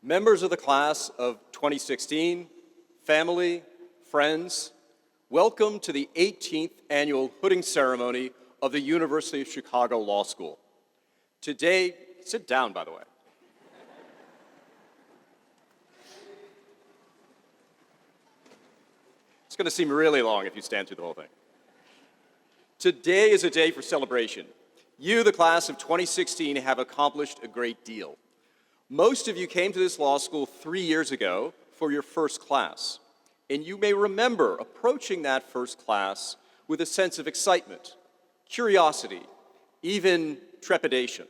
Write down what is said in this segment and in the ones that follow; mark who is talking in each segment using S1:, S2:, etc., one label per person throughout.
S1: Members of the class of 2016, family, friends, welcome to the 18th annual hooding ceremony of the University of Chicago Law School. Today, sit down, by the way. It's going to seem really long if you stand through the whole thing. Today is a day for celebration. You, the class of 2016, have accomplished a great deal. Most of you came to this law school 3 years ago for your first class, and you may remember approaching that first class with a sense of excitement, curiosity, even trepidation.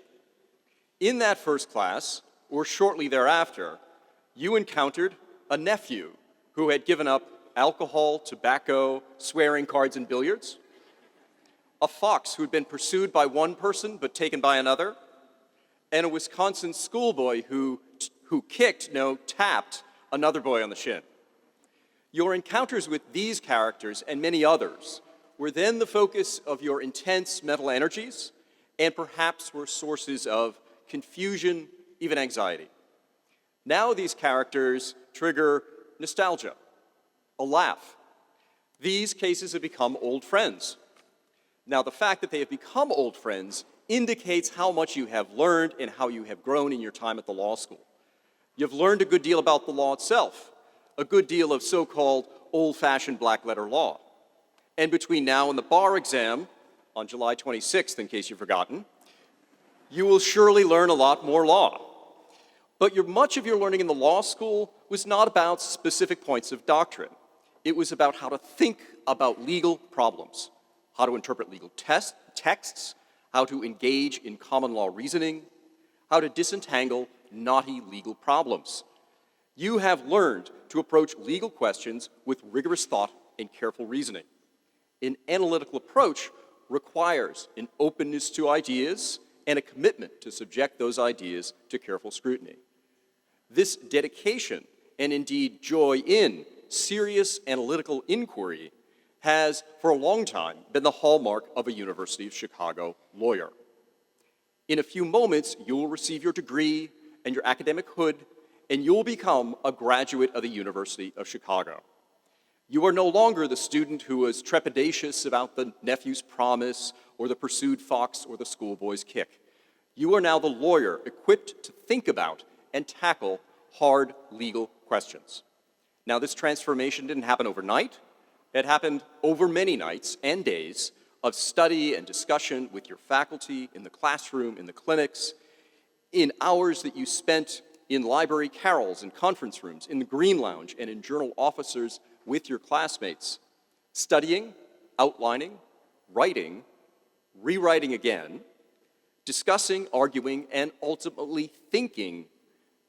S1: In that first class, or shortly thereafter, you encountered a nephew who had given up alcohol, tobacco, swearing, cards, and billiards, a fox who had been pursued by one person but taken by another, and a Wisconsin schoolboy who tapped another boy on the shin. Your encounters with these characters and many others were then the focus of your intense mental energies and perhaps were sources of confusion, even anxiety. Now these characters trigger nostalgia, a laugh. These cases have become old friends. Now the fact that they have become old friends indicates how much you have learned and how you have grown in your time at the law school. You've learned a good deal about the law itself, a good deal of so-called old-fashioned black-letter law. And between now and the bar exam, on July 26th, in case you've forgotten, you will surely learn a lot more law. But much of your learning in the law school was not about specific points of doctrine. It was about how to think about legal problems, how to interpret legal texts, how to engage in common law reasoning, how to disentangle knotty legal problems. You have learned to approach legal questions with rigorous thought and careful reasoning. An analytical approach requires an openness to ideas and a commitment to subject those ideas to careful scrutiny. This dedication, and indeed joy in, serious analytical inquiry has, for a long time, been the hallmark of a University of Chicago lawyer. In a few moments, you will receive your degree and your academic hood, and you'll become a graduate of the University of Chicago. You are no longer the student who was trepidatious about the nephew's promise or the pursued fox or the schoolboy's kick. You are now the lawyer equipped to think about and tackle hard legal questions. Now, this transformation didn't happen overnight. It happened over many nights and days of study and discussion with your faculty, in the classroom, in the clinics, in hours that you spent in library carols and conference rooms, in the Green Lounge and in journal offices with your classmates, studying, outlining, writing, rewriting again, discussing, arguing, and ultimately thinking.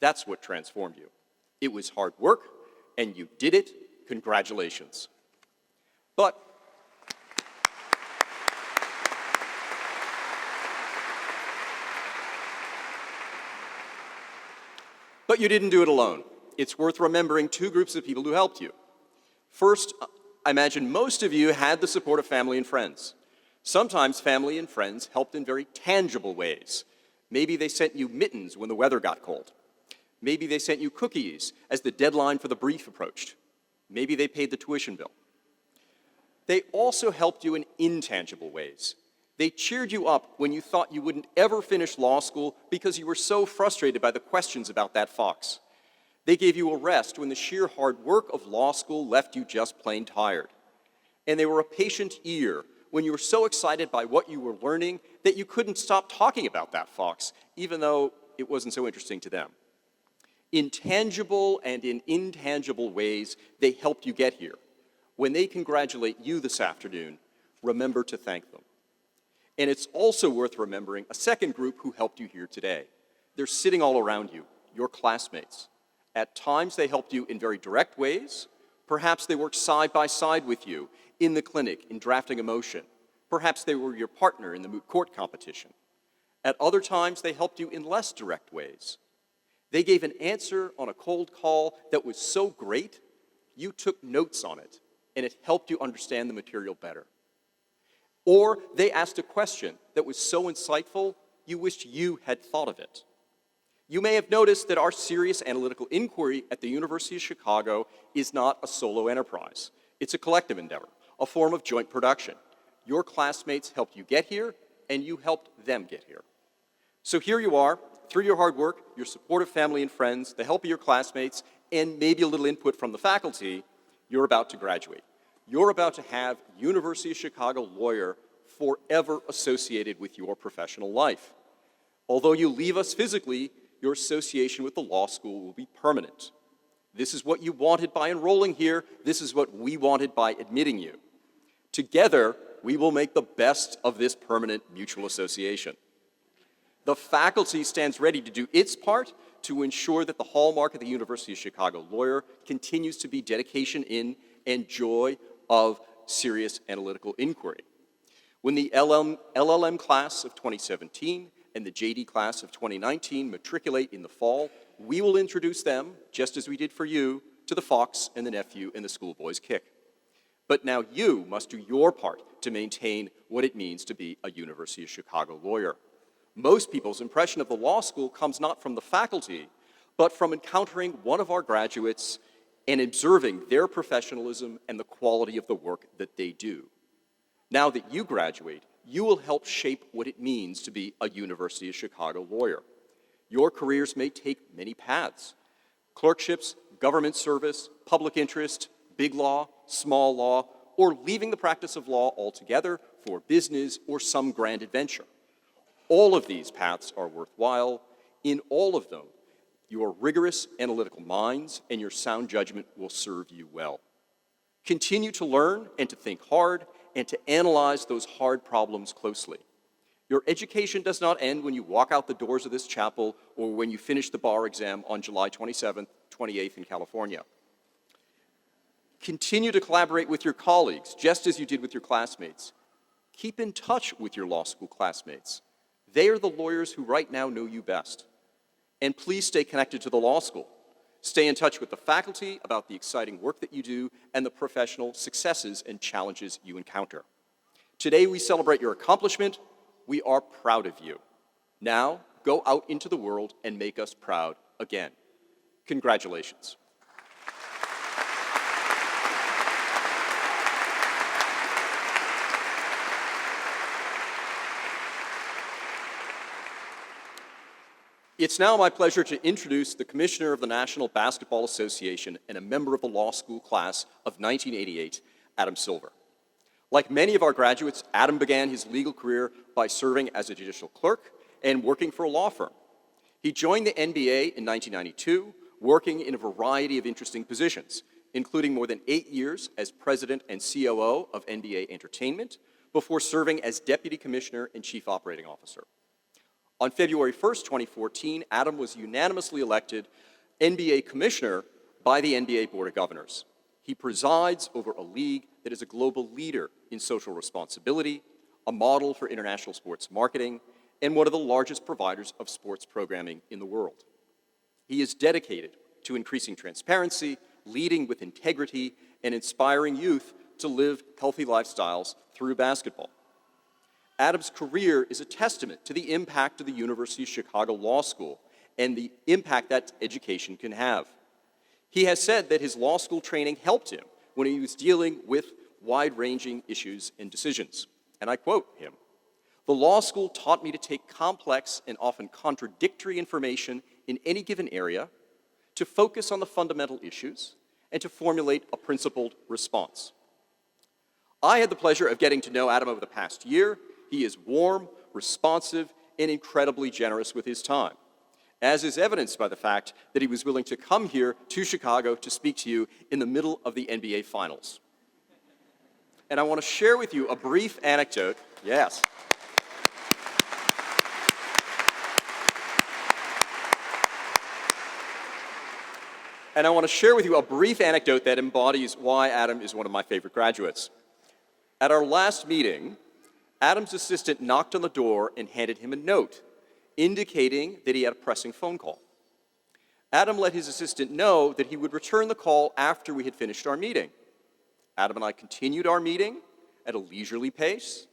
S1: That's what transformed you. It was hard work, and you did it. Congratulations. But you didn't do it alone. It's worth remembering two groups of people who helped you. First, I imagine most of you had the support of family and friends. Sometimes family and friends helped in very tangible ways. Maybe they sent you mittens when the weather got cold. Maybe they sent you cookies as the deadline for the brief approached. Maybe they paid the tuition bill. They also helped you in intangible ways. They cheered you up when you thought you wouldn't ever finish law school because you were so frustrated by the questions about that fox. They gave you a rest when the sheer hard work of law school left you just plain tired. And they were a patient ear when you were so excited by what you were learning that you couldn't stop talking about that fox, even though it wasn't so interesting to them. In tangible and in intangible ways, they helped you get here. When they congratulate you this afternoon, remember to thank them. And it's also worth remembering a second group who helped you here today. They're sitting all around you, your classmates. At times, they helped you in very direct ways. Perhaps they worked side by side with you in the clinic in drafting a motion. Perhaps they were your partner in the moot court competition. At other times, they helped you in less direct ways. They gave an answer on a cold call that was so great, you took notes on it, and it helped you understand the material better. Or they asked a question that was so insightful, you wished you had thought of it. You may have noticed that our serious analytical inquiry at the University of Chicago is not a solo enterprise. It's a collective endeavor, a form of joint production. Your classmates helped you get here, and you helped them get here. So here you are, through your hard work, your supportive family and friends, the help of your classmates, and maybe a little input from the faculty, you're about to graduate. You're about to have University of Chicago lawyer forever associated with your professional life. Although you leave us physically, your association with the law school will be permanent. This is what you wanted by enrolling here. This is what we wanted by admitting you. Together, we will make the best of this permanent mutual association. The faculty stands ready to do its part to ensure that the hallmark of the University of Chicago lawyer continues to be dedication in and joy of serious analytical inquiry. When the LLM class of 2017 and the JD class of 2019 matriculate in the fall, we will introduce them, just as we did for you, to the Fox and the Nephew and the Schoolboys Kick. But now you must do your part to maintain what it means to be a University of Chicago lawyer. Most people's impression of the law school comes not from the faculty, but from encountering one of our graduates and observing their professionalism and the quality of the work that they do. Now that you graduate, you will help shape what it means to be a University of Chicago lawyer. Your careers may take many paths: clerkships, government service, public interest, big law, small law, or leaving the practice of law altogether for business or some grand adventure. All of these paths are worthwhile. In all of them, your rigorous analytical minds and your sound judgment will serve you well. Continue to learn and to think hard and to analyze those hard problems closely. Your education does not end when you walk out the doors of this chapel or when you finish the bar exam on July 27th, 28th in California. Continue to collaborate with your colleagues, just as you did with your classmates. Keep in touch with your law school classmates. They are the lawyers who right now know you best. And please stay connected to the law school. Stay in touch with the faculty about the exciting work that you do and the professional successes and challenges you encounter. Today we celebrate your accomplishment. We are proud of you. Now, go out into the world and make us proud again. Congratulations. It's now my pleasure to introduce the Commissioner of the National Basketball Association and a member of the law school class of 1988, Adam Silver. Like many of our graduates, Adam began his legal career by serving as a judicial clerk and working for a law firm. He joined the NBA in 1992, working in a variety of interesting positions, including more than 8 years as president and COO of NBA Entertainment, before serving as deputy commissioner and chief operating officer. On February 1st, 2014, Adam was unanimously elected NBA Commissioner by the NBA Board of Governors. He presides over a league that is a global leader in social responsibility, a model for international sports marketing, and one of the largest providers of sports programming in the world. He is dedicated to increasing transparency, leading with integrity, and inspiring youth to live healthy lifestyles through basketball. Adam's career is a testament to the impact of the University of Chicago Law School and the impact that education can have. He has said that his law school training helped him when he was dealing with wide-ranging issues and decisions. And I quote him, "The law school taught me to take complex and often contradictory information in any given area, to focus on the fundamental issues, and to formulate a principled response." I had the pleasure of getting to know Adam over the past year. He is warm, responsive, and incredibly generous with his time, as is evidenced by the fact that he was willing to come here to Chicago to speak to you in the middle of the NBA Finals. And I want to share with you a brief anecdote. Yes. And I want to share with you a brief anecdote that embodies why Adam is one of my favorite graduates. At our last meeting, Adam's assistant knocked on the door and handed him a note indicating that he had a pressing phone call. Adam let his assistant know that he would return the call after we had finished our meeting. Adam and I continued our meeting at a leisurely pace,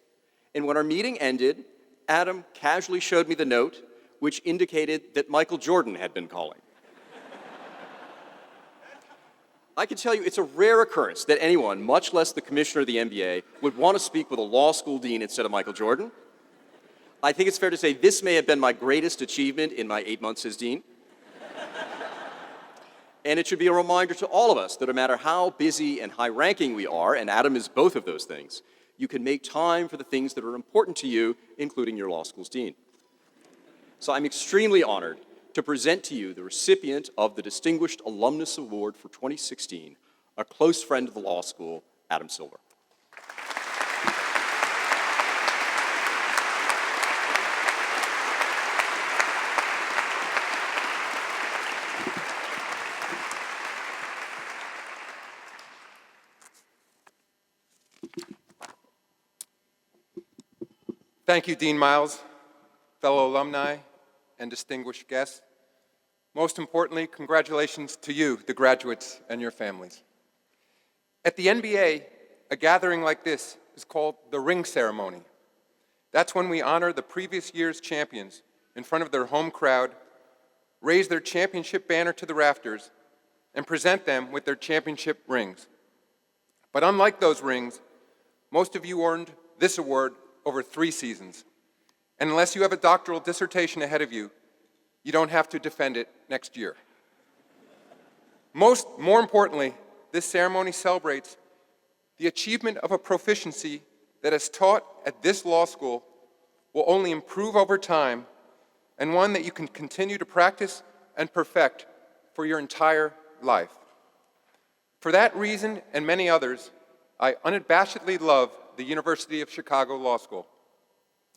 S1: and when our meeting ended, Adam casually showed me the note which indicated that Michael Jordan had been calling. I can tell you it's a rare occurrence that anyone, much less the commissioner of the NBA, would want to speak with a law school dean instead of Michael Jordan. I think it's fair to say this may have been my greatest achievement in my 8 months as dean. And it should be a reminder to all of us that no matter how busy and high-ranking we are, and Adam is both of those things, you can make time for the things that are important to you, including your law school's dean. So I'm extremely honored to present to you the recipient of the Distinguished Alumnus Award for 2016, a close friend of the law school, Adam Silver.
S2: Thank you, Dean Miles, fellow alumni, and distinguished guests. Most importantly, congratulations to you, the graduates, and your families. At the NBA, a gathering like this is called the ring ceremony. That's when we honor the previous year's champions in front of their home crowd, raise their championship banner to the rafters, and present them with their championship rings. But unlike those rings, most of you earned this award over 3 seasons. And unless you have a doctoral dissertation ahead of you, you don't have to defend it next year. More importantly, this ceremony celebrates the achievement of a proficiency that is taught at this law school will only improve over time, and one that you can continue to practice and perfect for your entire life. For that reason and many others, I unabashedly love the University of Chicago Law School.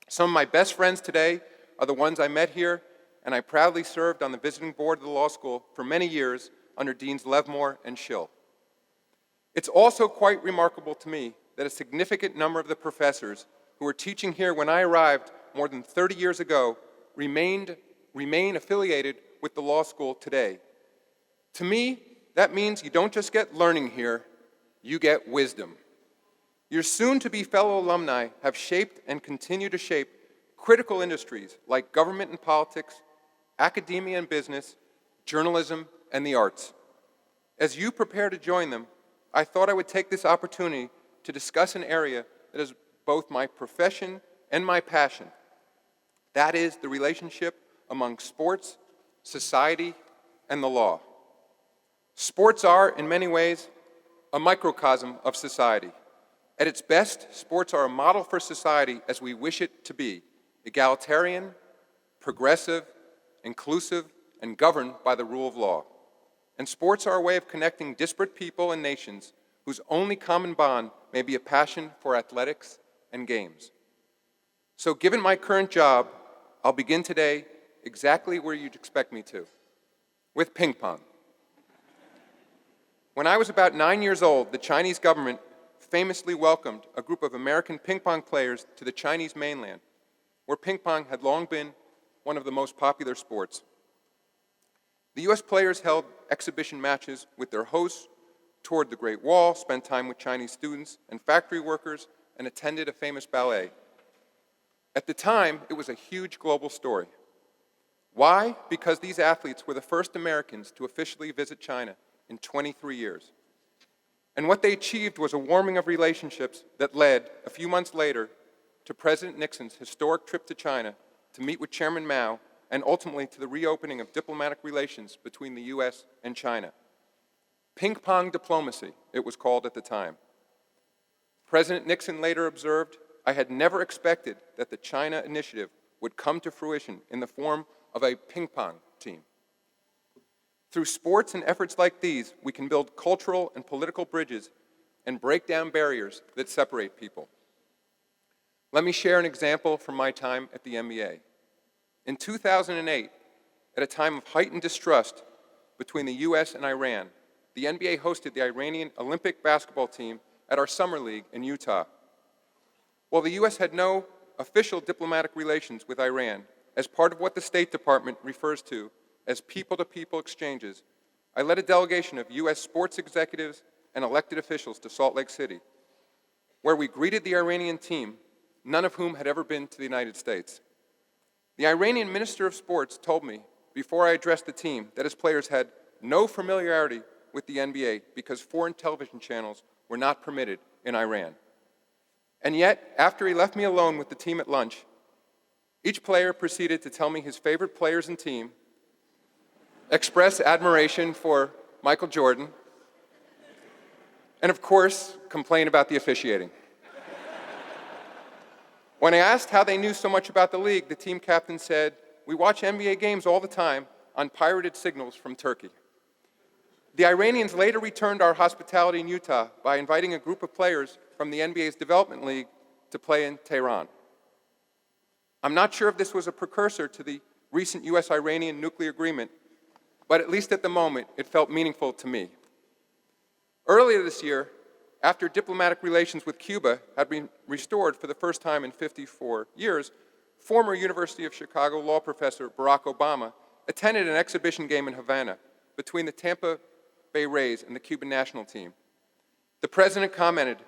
S2: Some of my best friends today are the ones I met here, and I proudly served on the visiting board of the law school for many years under Deans Levmore and Schill. It's also quite remarkable to me that a significant number of the professors who were teaching here when I arrived more than 30 years ago remain affiliated with the law school today. To me, that means you don't just get learning here, you get wisdom. Your soon-to-be fellow alumni have shaped and continue to shape critical industries like government and politics, academia and business, journalism, and the arts. As you prepare to join them, I thought I would take this opportunity to discuss an area that is both my profession and my passion. That is the relationship among sports, society, and the law. Sports are, in many ways, a microcosm of society. At its best, sports are a model for society as we wish it to be, egalitarian, progressive, inclusive, and governed by the rule of law. And sports are a way of connecting disparate people and nations whose only common bond may be a passion for athletics and games. So given my current job, I'll begin today exactly where you'd expect me to, with ping pong. When I was about 9 years old, the Chinese government famously welcomed a group of American ping pong players to the Chinese mainland, where ping pong had long been one of the most popular sports. The U.S. players held exhibition matches with their hosts, toured the Great Wall, spent time with Chinese students and factory workers, and attended a famous ballet. At the time, it was a huge global story. Why? Because these athletes were the first Americans to officially visit China in 23 years. And what they achieved was a warming of relationships that led, a few months later, to President Nixon's historic trip to China to meet with Chairman Mao, and ultimately to the reopening of diplomatic relations between the U.S. and China. Ping pong diplomacy, it was called at the time. President Nixon later observed, "I had never expected that the China initiative would come to fruition in the form of a ping pong team." Through sports and efforts like these, we can build cultural and political bridges and break down barriers that separate people. Let me share an example from my time at the NBA. In 2008, at a time of heightened distrust between the U.S. and Iran, the NBA hosted the Iranian Olympic basketball team at our summer league in Utah. While the U.S. had no official diplomatic relations with Iran, as part of what the State Department refers to as people-to-people exchanges, I led a delegation of U.S. sports executives and elected officials to Salt Lake City, where we greeted the Iranian team, none of whom had ever been to the United States. The Iranian Minister of Sports told me before I addressed the team that his players had no familiarity with the NBA because foreign television channels were not permitted in Iran. And yet, after he left me alone with the team at lunch, each player proceeded to tell me his favorite players and team, express admiration for Michael Jordan, and of course, complain about the officiating. When I asked how they knew so much about the league, the team captain said, "We watch NBA games all the time on pirated signals from Turkey." The Iranians later returned our hospitality in Utah by inviting a group of players from the NBA's Development League to play in Tehran. I'm not sure if this was a precursor to the recent US-Iranian nuclear agreement, but at least at the moment, it felt meaningful to me. Earlier this year, after diplomatic relations with Cuba had been restored for the first time in 54 years, former University of Chicago law professor Barack Obama attended an exhibition game in Havana between the Tampa Bay Rays and the Cuban national team. The president commented,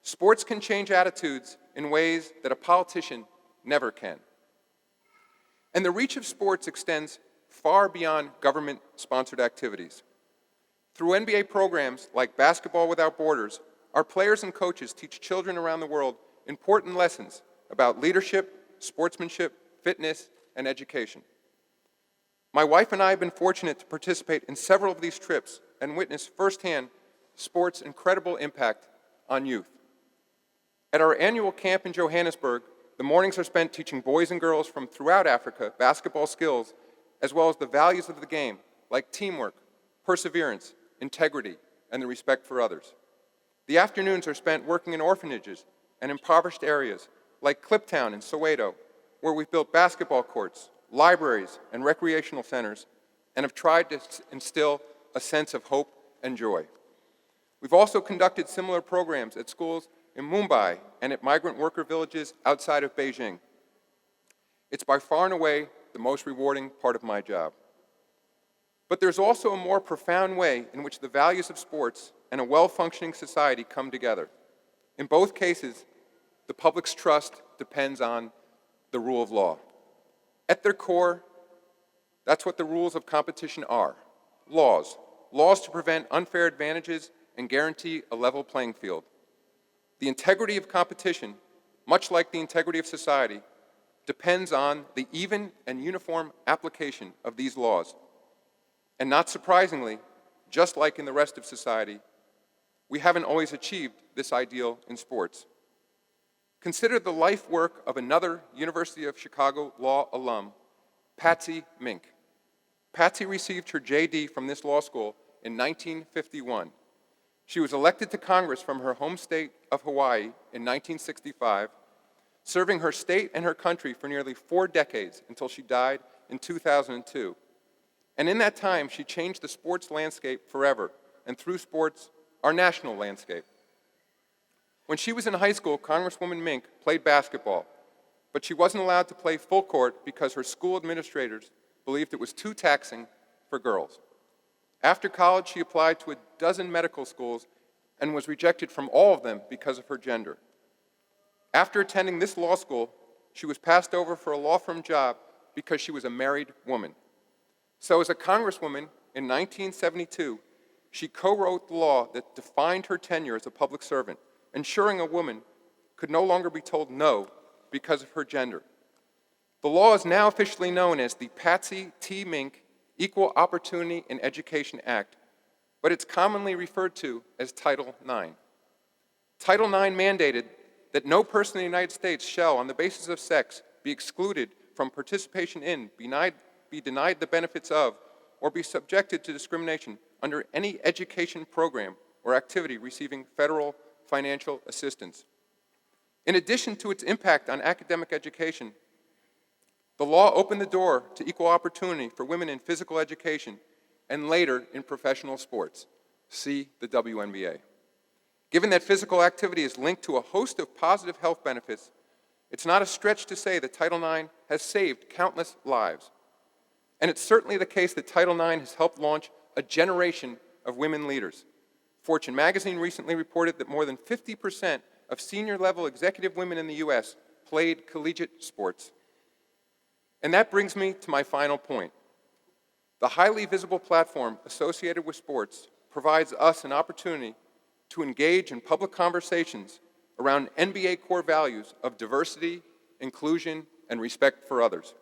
S2: "Sports can change attitudes in ways that a politician never can." And the reach of sports extends far beyond government-sponsored activities. Through NBA programs like Basketball Without Borders, our players and coaches teach children around the world important lessons about leadership, sportsmanship, fitness, and education. My wife and I have been fortunate to participate in several of these trips and witness firsthand sports' incredible impact on youth. At our annual camp in Johannesburg, the mornings are spent teaching boys and girls from throughout Africa basketball skills, as well as the values of the game, like teamwork, perseverance, integrity, and the respect for others. The afternoons are spent working in orphanages and impoverished areas, like Cliptown in Soweto, where we've built basketball courts, libraries, and recreational centers, and have tried to instill a sense of hope and joy. We've also conducted similar programs at schools in Mumbai and at migrant worker villages outside of Beijing. It's by far and away the most rewarding part of my job. But there's also a more profound way in which the values of sports and a well-functioning society come together. In both cases, the public's trust depends on the rule of law. At their core, that's what the rules of competition are: laws. Laws to prevent unfair advantages and guarantee a level playing field. The integrity of competition, much like the integrity of society, depends on the even and uniform application of these laws. And not surprisingly, just like in the rest of society, we haven't always achieved this ideal in sports. Consider the life work of another University of Chicago law alum, Patsy Mink. Patsy received her JD from this law school in 1951. She was elected to Congress from her home state of Hawaii in 1965, serving her state and her country for nearly 4 decades until she died in 2002. And in that time, she changed the sports landscape forever, and through sports, our national landscape. When she was in high school, Congresswoman Mink played basketball, but she wasn't allowed to play full court because her school administrators believed it was too taxing for girls. After college, she applied to a dozen medical schools and was rejected from all of them because of her gender. After attending this law school, she was passed over for a law firm job because she was a married woman. So as a congresswoman in 1972, she co-wrote the law that defined her tenure as a public servant, ensuring a woman could no longer be told no because of her gender. The law is now officially known as the Patsy T. Mink Equal Opportunity in Education Act, but it's commonly referred to as Title IX. Title IX mandated that no person in the United States shall, on the basis of sex, be excluded from participation in, be denied the benefits of, or be subjected to discrimination under any education program or activity receiving federal financial assistance. In addition to its impact on academic education, the law opened the door to equal opportunity for women in physical education and later in professional sports. See the WNBA. Given that physical activity is linked to a host of positive health benefits, it's not a stretch to say that Title IX has saved countless lives. And it's certainly the case that Title IX has helped launch a generation of women leaders. Fortune magazine recently reported that more than 50% of senior-level executive women in the U.S. played collegiate sports. And that brings me to my final point. The highly visible platform associated with sports provides us an opportunity to engage in public conversations around NBA core values of diversity, inclusion, and respect for others.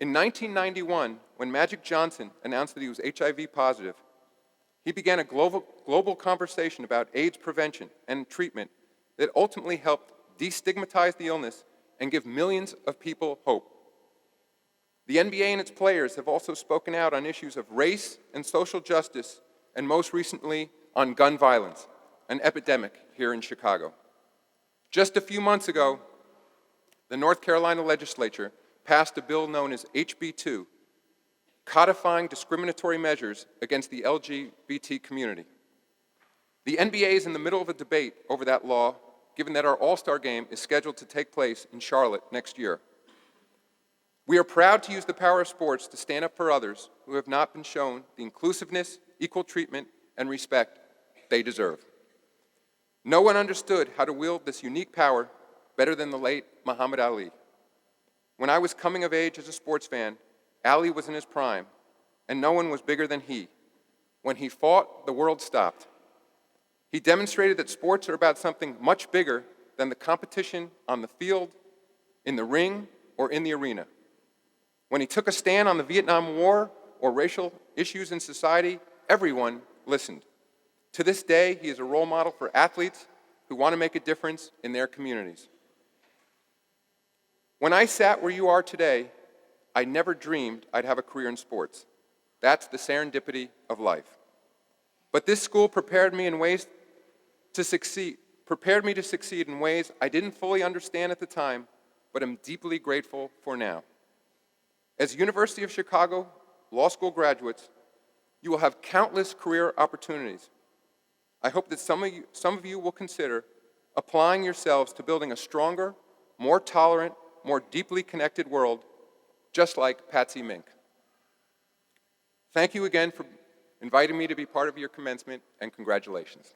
S2: In 1991, when Magic Johnson announced that he was HIV positive, he began a global conversation about AIDS prevention and treatment that ultimately helped destigmatize the illness and give millions of people hope. The NBA and its players have also spoken out on issues of race and social justice, and most recently on gun violence, an epidemic here in Chicago. Just a few months ago, the North Carolina legislature passed a bill known as HB 2, codifying discriminatory measures against the LGBT community. The NBA is in the middle of a debate over that law, given that our All-Star game is scheduled to take place in Charlotte next year. We are proud to use the power of sports to stand up for others who have not been shown the inclusiveness, equal treatment, and respect they deserve. No one understood how to wield this unique power better than the late Muhammad Ali. When I was coming of age as a sports fan, Ali was in his prime, and no one was bigger than he. When he fought, the world stopped. He demonstrated that sports are about something much bigger than the competition on the field, in the ring, or in the arena. When he took a stand on the Vietnam War or racial issues in society, everyone listened. To this day, he is a role model for athletes who want to make a difference in their communities. When I sat where you are today, I never dreamed I'd have a career in sports. That's the serendipity of life. But this school prepared me to succeed in ways I didn't fully understand at the time, but am deeply grateful for now. As University of Chicago Law School graduates, you will have countless career opportunities. I hope that some of you will consider applying yourselves to building a stronger, more tolerant, more deeply connected world, just like Patsy Mink. Thank you again for inviting me to be part of your commencement, and congratulations.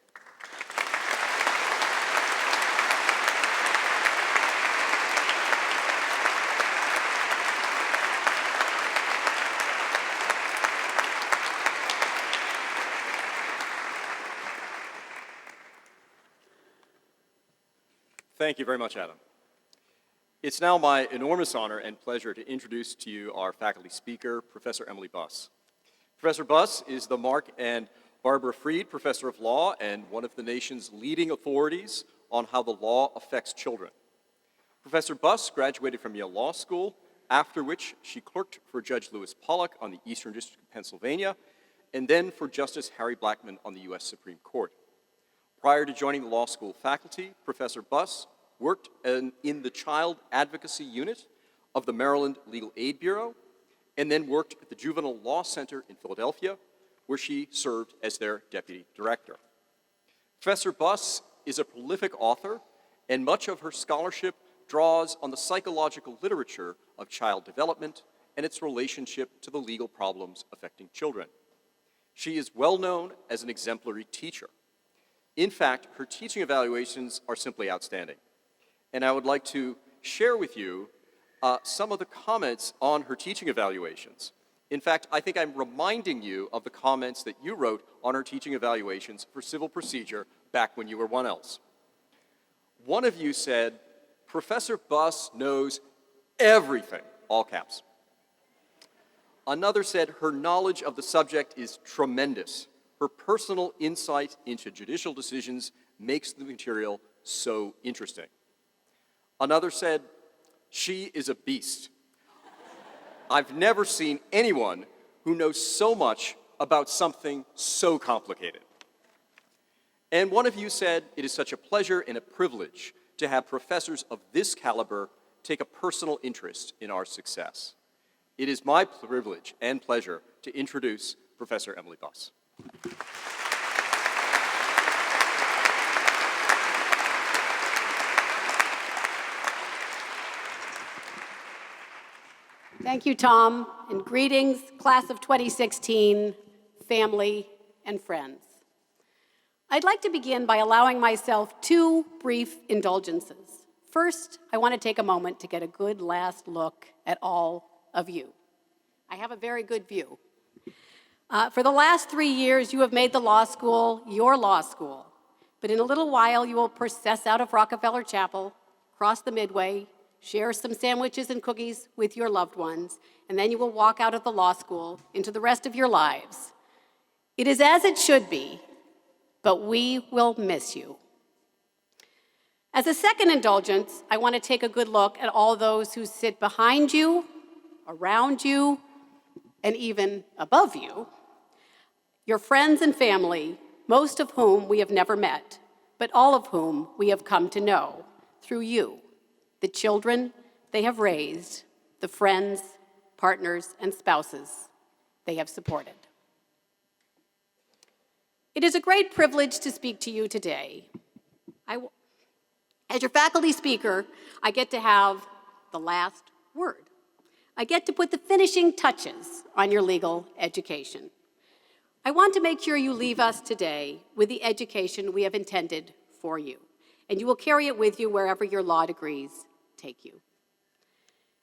S1: Thank you very much, Adam. It's now my enormous honor and pleasure to introduce to you our faculty speaker, Professor Emily Buss. Professor Buss is the Mark and Barbara Freed Professor of Law and one of the nation's leading authorities on how the law affects children. Professor Buss graduated from Yale Law School, after which she clerked for Judge Lewis Pollack on the Eastern District of Pennsylvania, and then for Justice Harry Blackmun on the U.S. Supreme Court. Prior to joining the law school faculty, Professor Buss worked in the Child Advocacy Unit of the Maryland Legal Aid Bureau, and then worked at the Juvenile Law Center in Philadelphia, where she served as their deputy director. Professor Buss is a prolific author, and much of her scholarship draws on the psychological literature of child development and its relationship to the legal problems affecting children. She is well known as an exemplary teacher. In fact, her teaching evaluations are simply outstanding. And I would like to share with you some of the comments on her teaching evaluations. In fact, I think I'm reminding you of the comments that you wrote on her teaching evaluations for civil procedure back when you were 1Ls. One of you said, "Professor Buss knows everything," all caps. Another said, "Her knowledge of the subject is tremendous. Her personal insight into judicial decisions makes the material so interesting." Another said, "She is a beast. I've never seen anyone who knows so much about something so complicated." And one of you said, "It is such a pleasure and a privilege to have professors of this caliber take a personal interest in our success." It is my privilege and pleasure to introduce Professor Emily Buss.
S3: Thank you, Tom, and greetings, class of 2016, family, and friends. I'd like to begin by allowing myself two brief indulgences. First, I want to take a moment to get a good last look at all of you. I have a very good view. For the last 3 years, you have made the law school your law school. But in a little while, you will process out of Rockefeller Chapel, cross the Midway, share some sandwiches and cookies with your loved ones, and then you will walk out of the law school into the rest of your lives. It is as it should be, but we will miss you. As a second indulgence, I want to take a good look at all those who sit behind you, around you, and even above you. Your friends and family, most of whom we have never met, but all of whom we have come to know through you, the children they have raised, the friends, partners, and spouses they have supported. It is a great privilege to speak to you today. As your faculty speaker, I get to have the last word. I get to put the finishing touches on your legal education. I want to make sure you leave us today with the education we have intended for you, and you will carry it with you wherever your law degrees take you.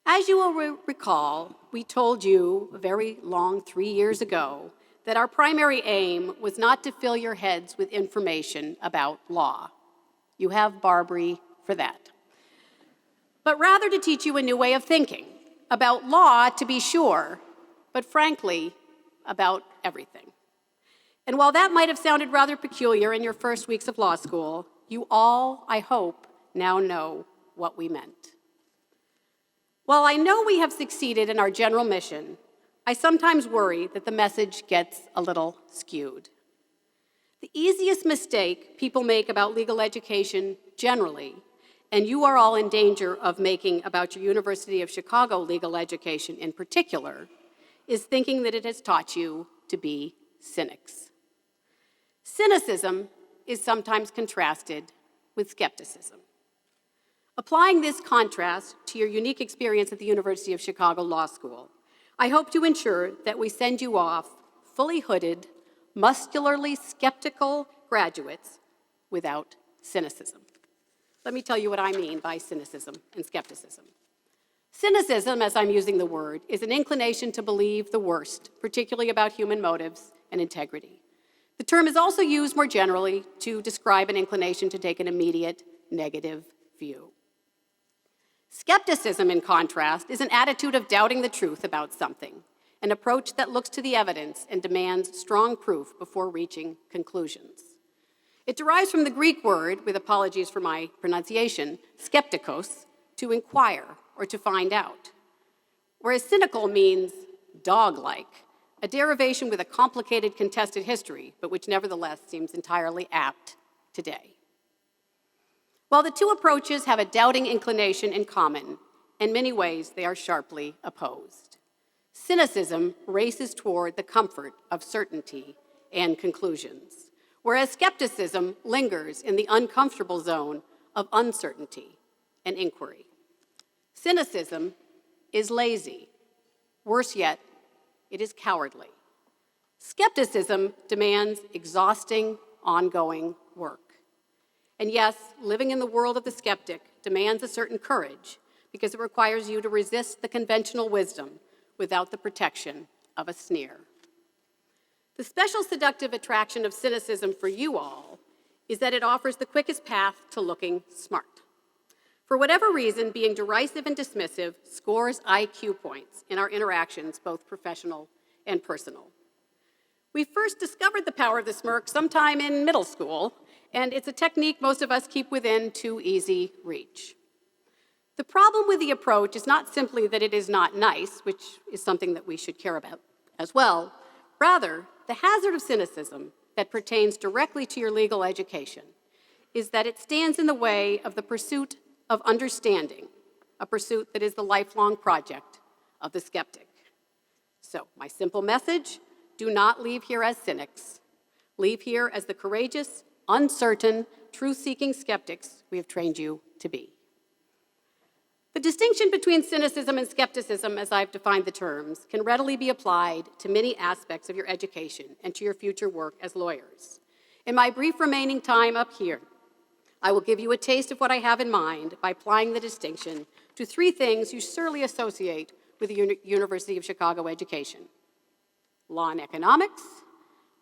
S3: As you will recall, we told you a very long 3 years ago that our primary aim was not to fill your heads with information about law. You have Barbary for that. But rather to teach you a new way of thinking about law, to be sure, but frankly, about everything. And while that might have sounded rather peculiar in your first weeks of law school, you all, I hope, now know what we meant. While I know we have succeeded in our general mission, I sometimes worry that the message gets a little skewed. The easiest mistake people make about legal education generally, and you are all in danger of making about your University of Chicago legal education in particular, is thinking that it has taught you to be cynics. Cynicism is sometimes contrasted with skepticism. Applying this contrast to your unique experience at the University of Chicago Law School, I hope to ensure that we send you off fully hooded, muscularly skeptical graduates without cynicism. Let me tell you what I mean by cynicism and skepticism. Cynicism, as I'm using the word, is an inclination to believe the worst, particularly about human motives and integrity. The term is also used more generally to describe an inclination to take an immediate negative view. Skepticism, in contrast, is an attitude of doubting the truth about something, an approach that looks to the evidence and demands strong proof before reaching conclusions. It derives from the Greek word, with apologies for my pronunciation, skeptikos, to inquire or to find out, whereas cynical means dog-like, a derivation with a complicated contested history, but which nevertheless seems entirely apt today. While the two approaches have a doubting inclination in common, in many ways they are sharply opposed. Cynicism races toward the comfort of certainty and conclusions, whereas skepticism lingers in the uncomfortable zone of uncertainty and inquiry. Cynicism is lazy. Worse yet, it is cowardly. Skepticism demands exhausting, ongoing work. And yes, living in the world of the skeptic demands a certain courage because it requires you to resist the conventional wisdom without the protection of a sneer. The special seductive attraction of cynicism for you all is that it offers the quickest path to looking smart. For whatever reason, being derisive and dismissive scores IQ points in our interactions, both professional and personal. We first discovered the power of the smirk sometime in middle school, and it's a technique most of us keep within too easy reach. The problem with the approach is not simply that it is not nice, which is something that we should care about as well. Rather, the hazard of cynicism that pertains directly to your legal education is that it stands in the way of the pursuit of understanding, a pursuit that is the lifelong project of the skeptic. So, my simple message, do not leave here as cynics. Leave here as the courageous, uncertain, truth-seeking skeptics we have trained you to be. The distinction between cynicism and skepticism, as I've defined the terms, can readily be applied to many aspects of your education and to your future work as lawyers. In my brief remaining time up here, I will give you a taste of what I have in mind by applying the distinction to three things you surely associate with the University of Chicago education: law and economics,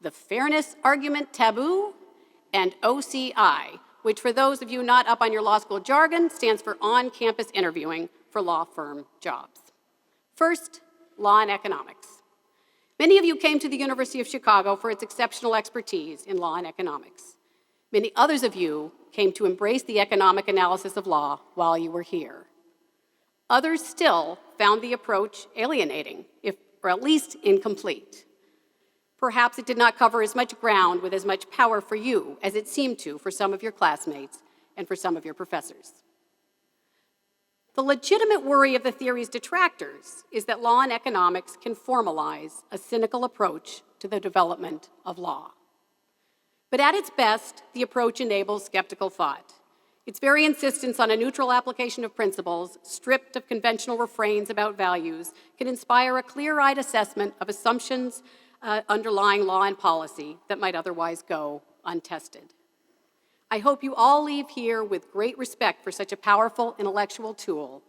S3: the fairness argument taboo, and OCI, which for those of you not up on your law school jargon, stands for on-campus interviewing for law firm jobs. First, law and economics. Many of you came to the University of Chicago for its exceptional expertise in law and economics. Many others of you came to embrace the economic analysis of law while you were here. Others still found the approach alienating, or at least incomplete. Perhaps it did not cover as much ground with as much power for you as it seemed to for some of your classmates and for some of your professors. The legitimate worry of the theory's detractors is that law and economics can formalize a cynical approach to the development of law. But at its best, the approach enables skeptical thought. Its very insistence on a neutral application of principles, stripped of conventional refrains about values, can inspire a clear-eyed assessment of assumptions underlying law and policy that might otherwise go untested. I hope you all leave here with great respect for such a powerful intellectual tool,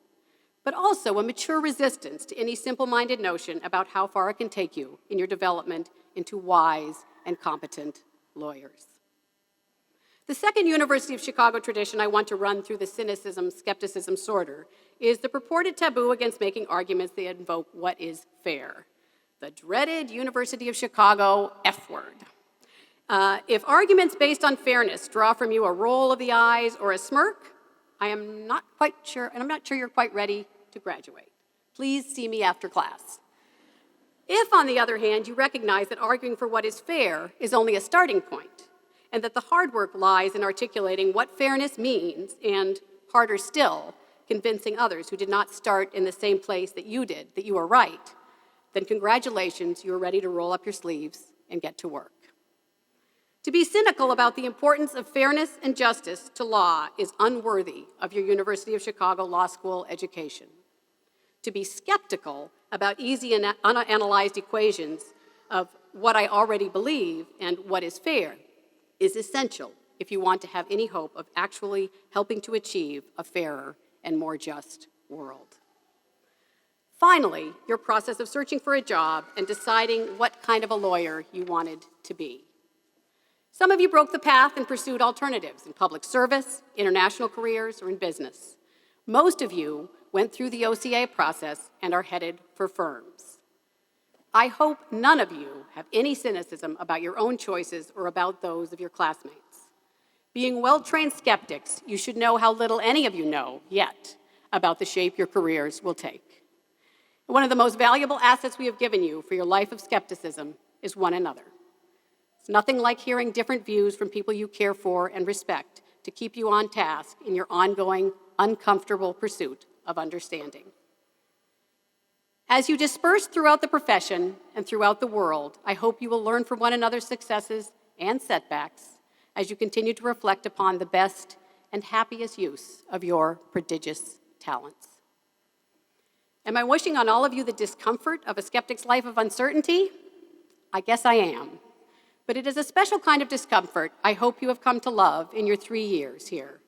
S3: but also a mature resistance to any simple-minded notion about how far it can take you in your development into wise and competent lawyers. The second University of Chicago tradition I want to run through the cynicism-skepticism sorter is the purported taboo against making arguments that invoke what is fair, the dreaded University of Chicago F word. If arguments based on fairness draw from you a roll of the eyes or a smirk, I'm not sure you're quite ready to graduate. Please see me after class. If, on the other hand, you recognize that arguing for what is fair is only a starting point, and that the hard work lies in articulating what fairness means, and, harder still, convincing others who did not start in the same place that you did that you are right, then congratulations, you are ready to roll up your sleeves and get to work. To be cynical about the importance of fairness and justice to law is unworthy of your University of Chicago Law School education. To be skeptical about easy and unanalyzed equations of what I already believe and what is fair is essential if you want to have any hope of actually helping to achieve a fairer and more just world. Finally, your process of searching for a job and deciding what kind of a lawyer you wanted to be. Some of you broke the path and pursued alternatives in public service, international careers, or in business. Most of you went through the OCA process and are headed for firms. I hope none of you have any cynicism about your own choices or about those of your classmates. Being well-trained skeptics, you should know how little any of you know yet about the shape your careers will take. One of the most valuable assets we have given you for your life of skepticism is one another. It's nothing like hearing different views from people you care for and respect to keep you on task in your ongoing, uncomfortable pursuit of understanding. As you disperse throughout the profession and throughout the world, I hope you will learn from one another's successes and setbacks as you continue to reflect upon the best and happiest use of your prodigious talents. Am I wishing on all of you the discomfort of a skeptic's life of uncertainty? I guess I am. But it is a special kind of discomfort I hope you have come to love in your 3 years here,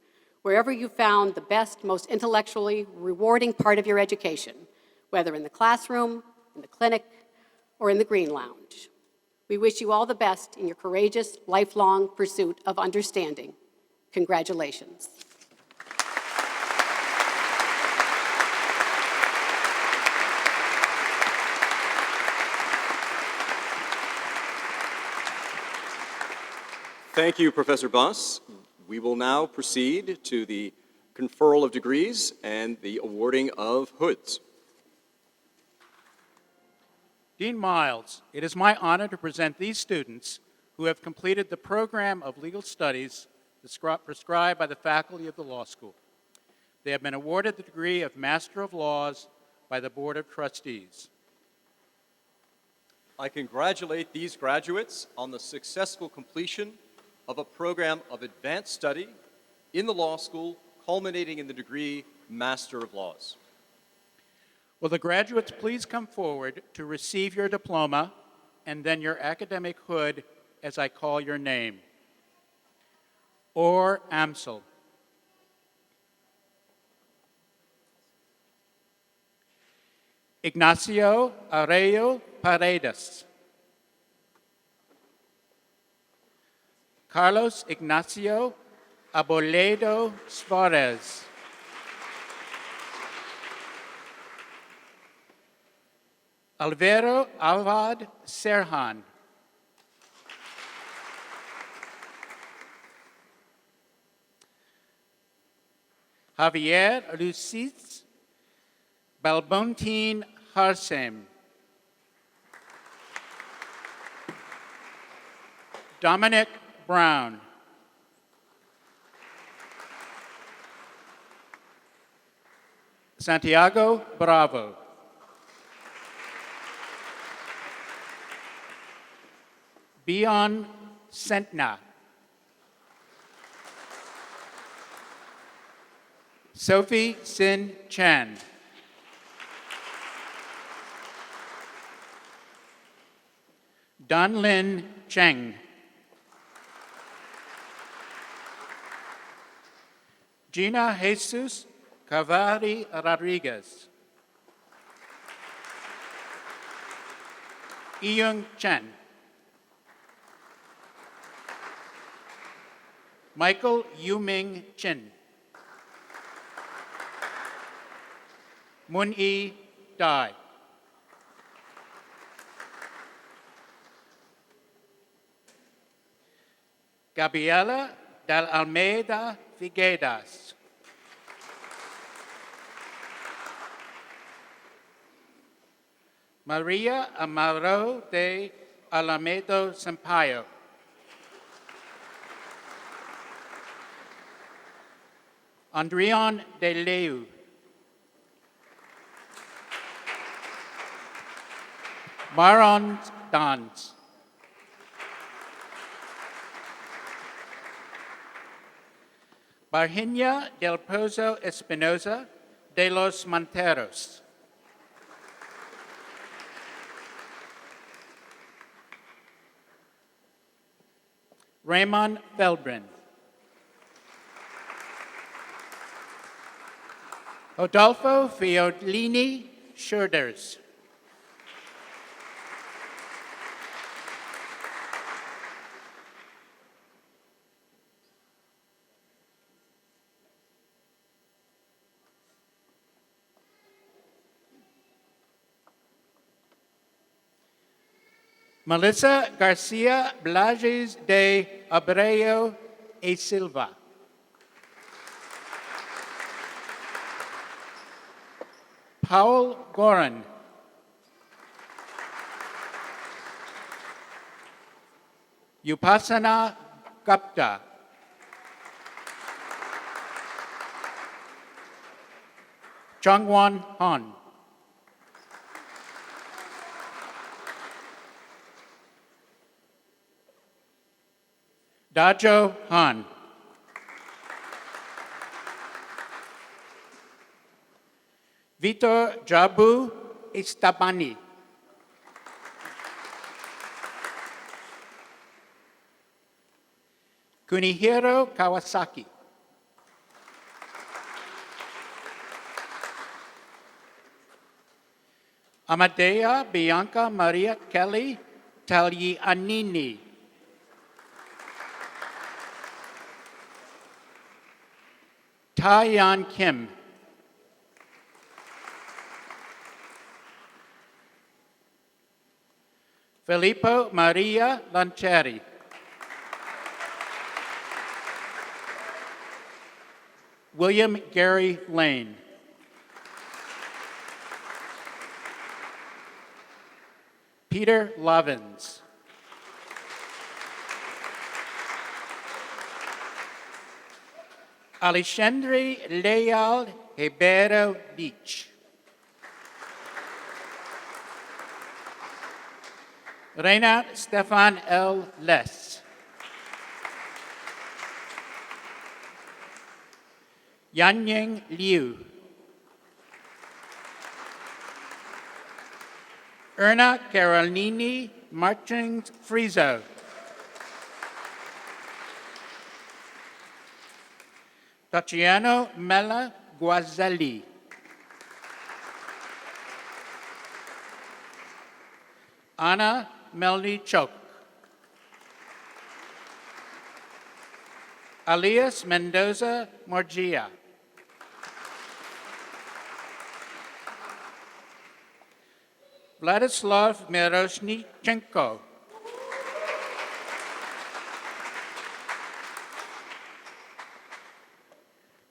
S3: wherever you found the best, most intellectually rewarding part of your education, whether in the classroom, in the clinic, or in the Green Lounge. We wish you all the best in your courageous, lifelong pursuit of understanding. Congratulations.
S1: Thank you, Professor Buss. We will now proceed to the conferral of degrees and the awarding of hoods.
S4: Dean Miles, it is my honor to present these students who have completed the program of legal studies prescribed by the faculty of the law school. They have been awarded the degree of Master of Laws by the Board of Trustees.
S1: I congratulate these graduates on the successful completion of a program of advanced study in the law school, culminating in the degree Master of Laws.
S4: Will the graduates please come forward to receive your diploma and then your academic hood as I call your name. or Amsel. Ignacio Arroyo Paredes. Carlos Ignacio Aboledo Suarez. Alvaro Alvad Serhan. Javier Lucis Balbontin Harsem. Dominic Brown. Santiago Bravo. Bion Sentna. Sophie Sin Chan. Donlin Cheng. Gina Jesus Cavari Rodriguez. Iyung Chen. Michael Yuming Chin. Mun E. Dai. Gabriela del Almeida Figuedas. Maria Amaro de Alamedo Sampaio. Andrion de Leu. Maron Dans. Virginia del Pozo Espinosa de los Monteros. Raymond Feldbrin. Rodolfo Fiolini Schurders. Melissa Garcia Blages de Abreu e Silva. Paul Goran. Upasana Gupta. Chungwon Han. Dajo Han. Vitor Jabu Istabani. Kunihiro Kawasaki. Amadea Bianca Maria Kelly Taglianini. Taiyan Kim. Filippo Maria Lancieri. William Gary Lane. Peter Lovins. Alexandre Leal Ribeiro Beach. Reynard Stefan L. Less. Yanying Liu. Erna Carolini Martins Frizo. Tatiano Mella Guazelli. Anna Melnichuk. Elias Mendoza Morgia. Vladislav Miroshnichenko.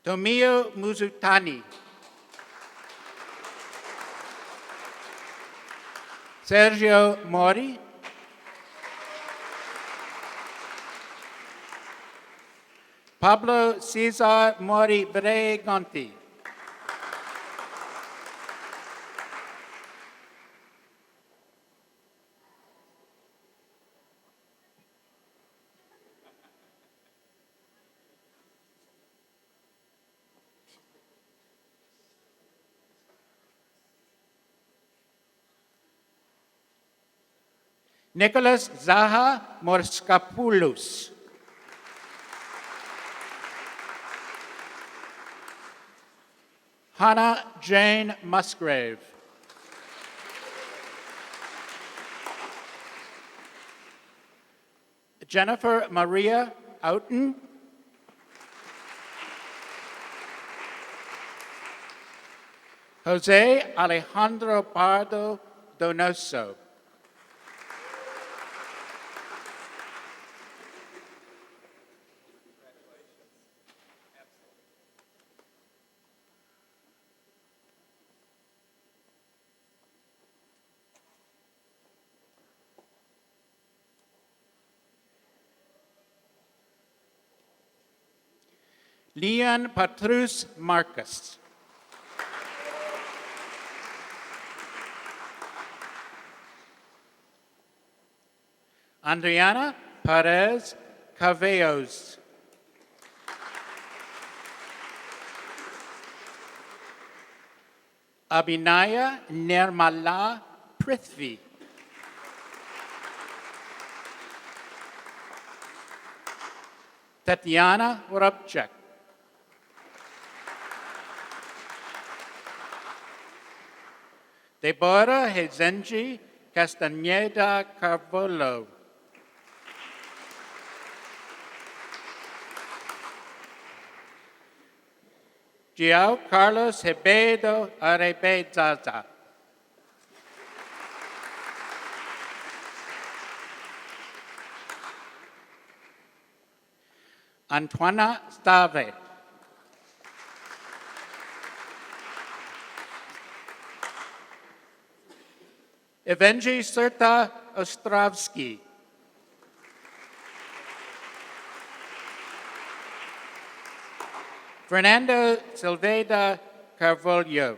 S4: Tomio Muzutani. Sergio Mori. Pablo Cesar Mori Breganti. Nicholas Zaha Morskapoulos. Hannah Jane Musgrave. Jennifer Maria Outen. Jose Alejandro Pardo Donoso. Leon Patrus Marcus. Adriana Perez Cavellos. Abhinaya Nirmala Prithvi. Tatiana Worobchek. Deborah Hezenji Castaneda Carvalho. João Carlos Ribeiro Arebezaza. Antoina Stave. Evenji Serta Ostrovsky. Fernando Silveira Carvalho.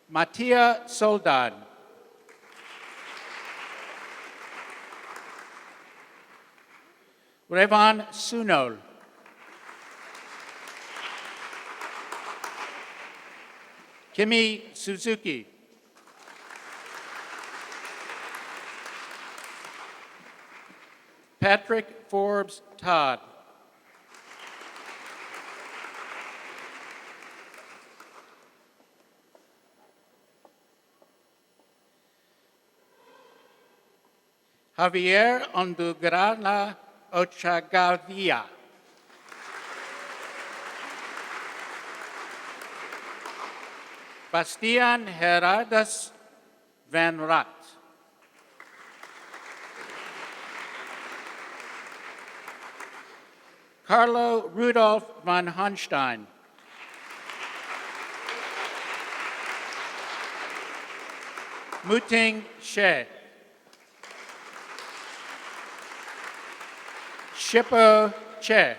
S4: Mattia Soldan. Revan Sunol. Kimi Suzuki. Patrick Forbes Todd. Javier Ondugrana Ochagavia. Bastian Gerardus Van Rat. Carlo Rudolph von Honstein. Muting She. Shippo Che.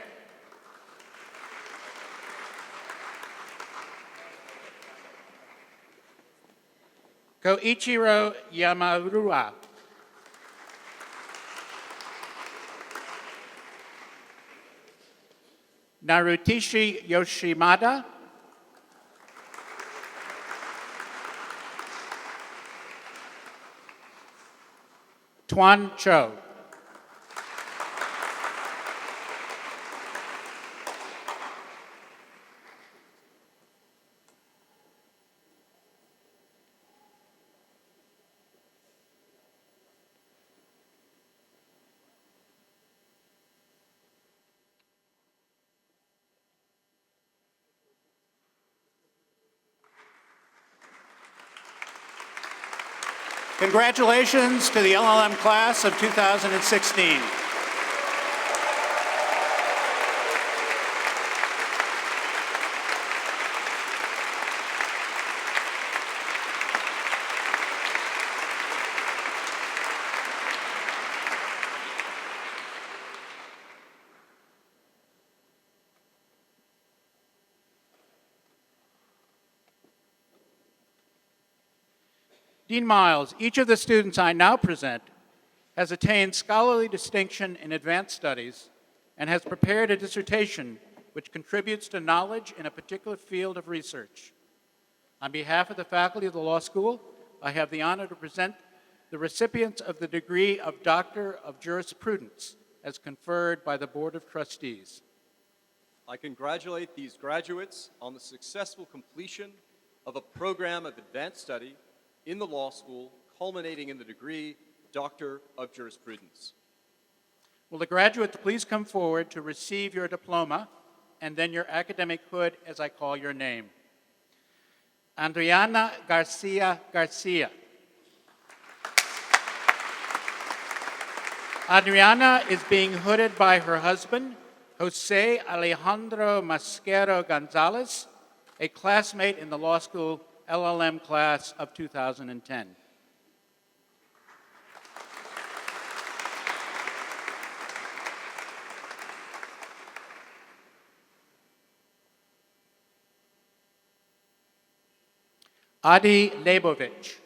S4: Koichiro Yamarua. Narutishi Yoshimada. Tuan Cho. Congratulations to the LLM class of 2016. Dean Miles, each of the students I now present has attained scholarly distinction in advanced studies and has prepared a dissertation which contributes to knowledge in a particular field of research. On behalf of the faculty of the law school, I have the honor to present the recipients of the degree of Doctor of Jurisprudence as conferred by the Board of Trustees.
S1: I congratulate these graduates on the successful completion of a program of advanced study in the law school, culminating in the degree Doctor of Jurisprudence.
S4: Will the graduates please come forward to receive your diploma and then your academic hood as I call your name. Adriana Garcia Garcia. Adriana is being hooded by her husband, Jose Alejandro Masquero Gonzalez, a classmate in the law school LLM class of 2010. Adi Lebovich.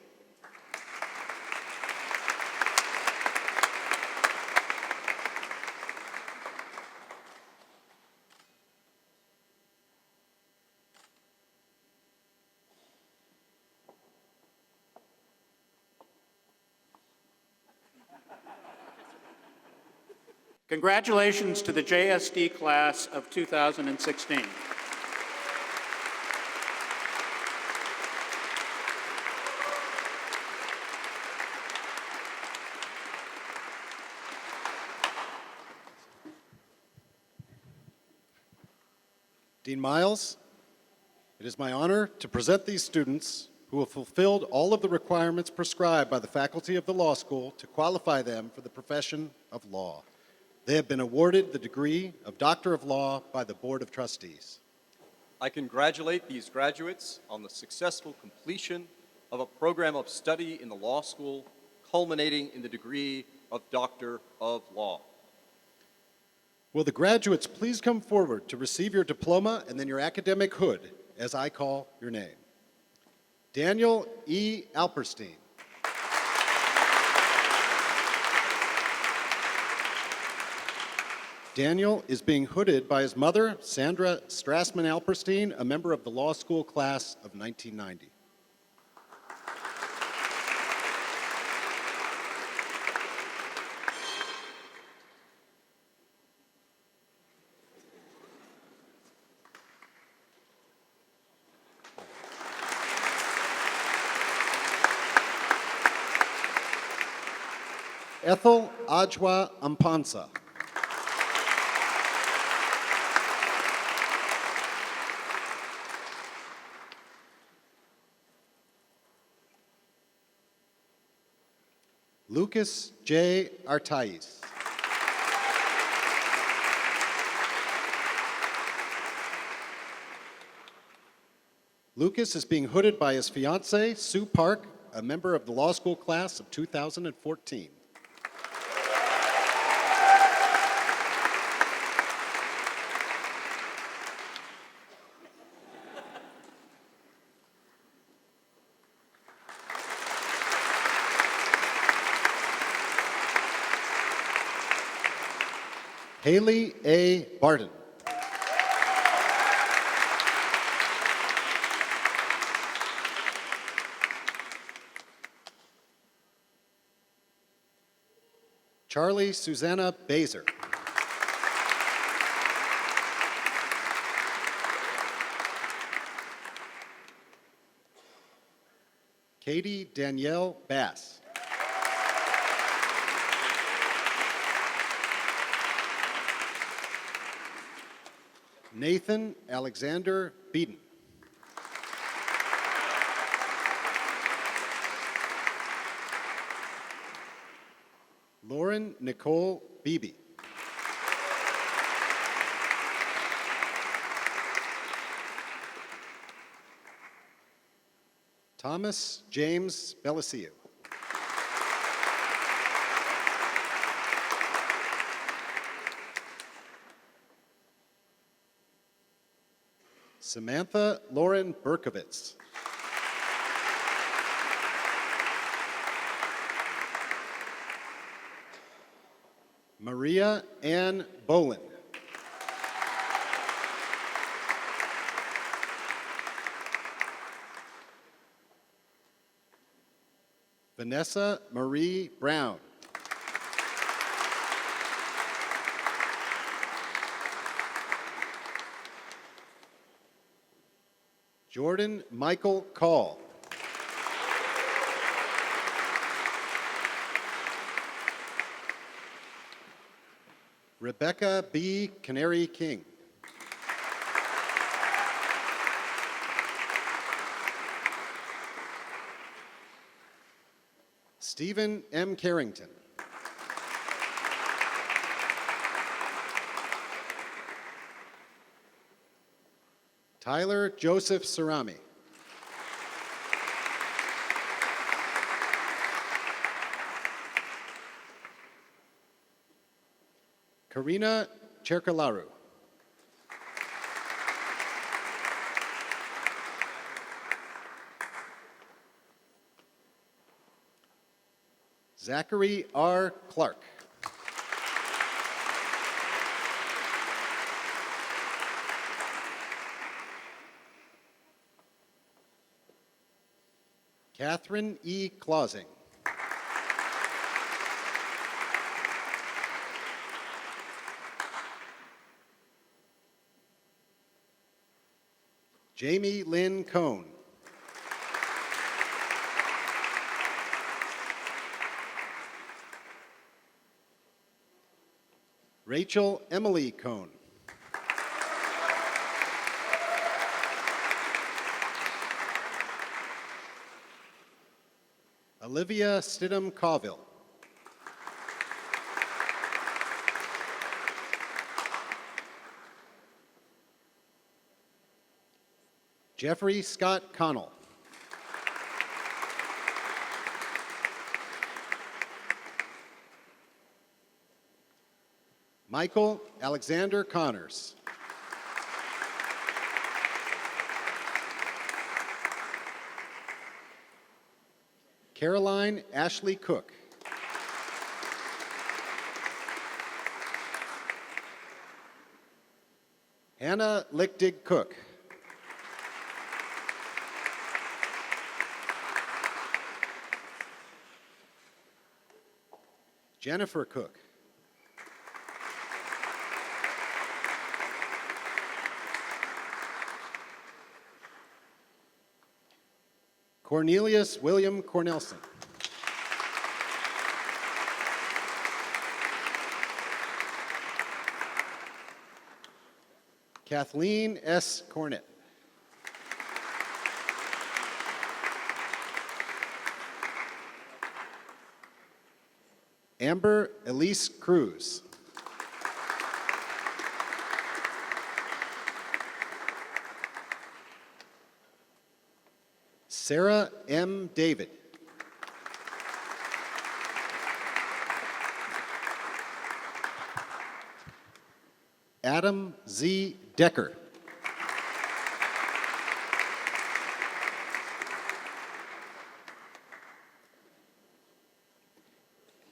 S4: Congratulations to the JSD class of 2016.
S5: Dean Miles, it is my honor to present these students who have fulfilled all of the requirements prescribed by the faculty of the law school to qualify them for the profession of law. They have been awarded the degree of Doctor of Law by the Board of Trustees.
S1: I congratulate these graduates on the successful completion of a program of study in the law school, culminating in the degree of Doctor of Law.
S5: Will the graduates please come forward to receive your diploma and then your academic hood as I call your name. Daniel E. Alperstein. Daniel is being hooded by his mother, Sandra Strassman Alperstein, a member of the law school class of 1990. Ethel Ajwa Ampansa. Lucas J. Artais. Lucas is being hooded by his fiancée, Sue Park, a member of the law school class of 2014. Haley A. Barton. Charlie Susanna Baser. Katie Danielle Bass. Nathan Alexander Beaton. Lauren Nicole Beebe. Thomas James Belasiu. Samantha Lauren Berkovitz. Maria Ann Bolin. Vanessa Marie Brown. Jordan Michael Call. Rebecca B. Canary King. Stephen M. Carrington. Tyler Joseph Cerami. Karina Cherkalaru. Zachary R. Clark. Catherine E. Clausing. Jamie Lynn Cohn. Rachel Emily Cohn. Olivia Stidham Colville. Jeffrey Scott Connell. Michael Alexander Connors. Caroline Ashley Cook. Hannah Lichtig Cook. Jennifer Cook. Cornelius William Cornelson. Kathleen S. Cornett. Amber Elise Cruz. Sarah M. David. Adam Z. Decker.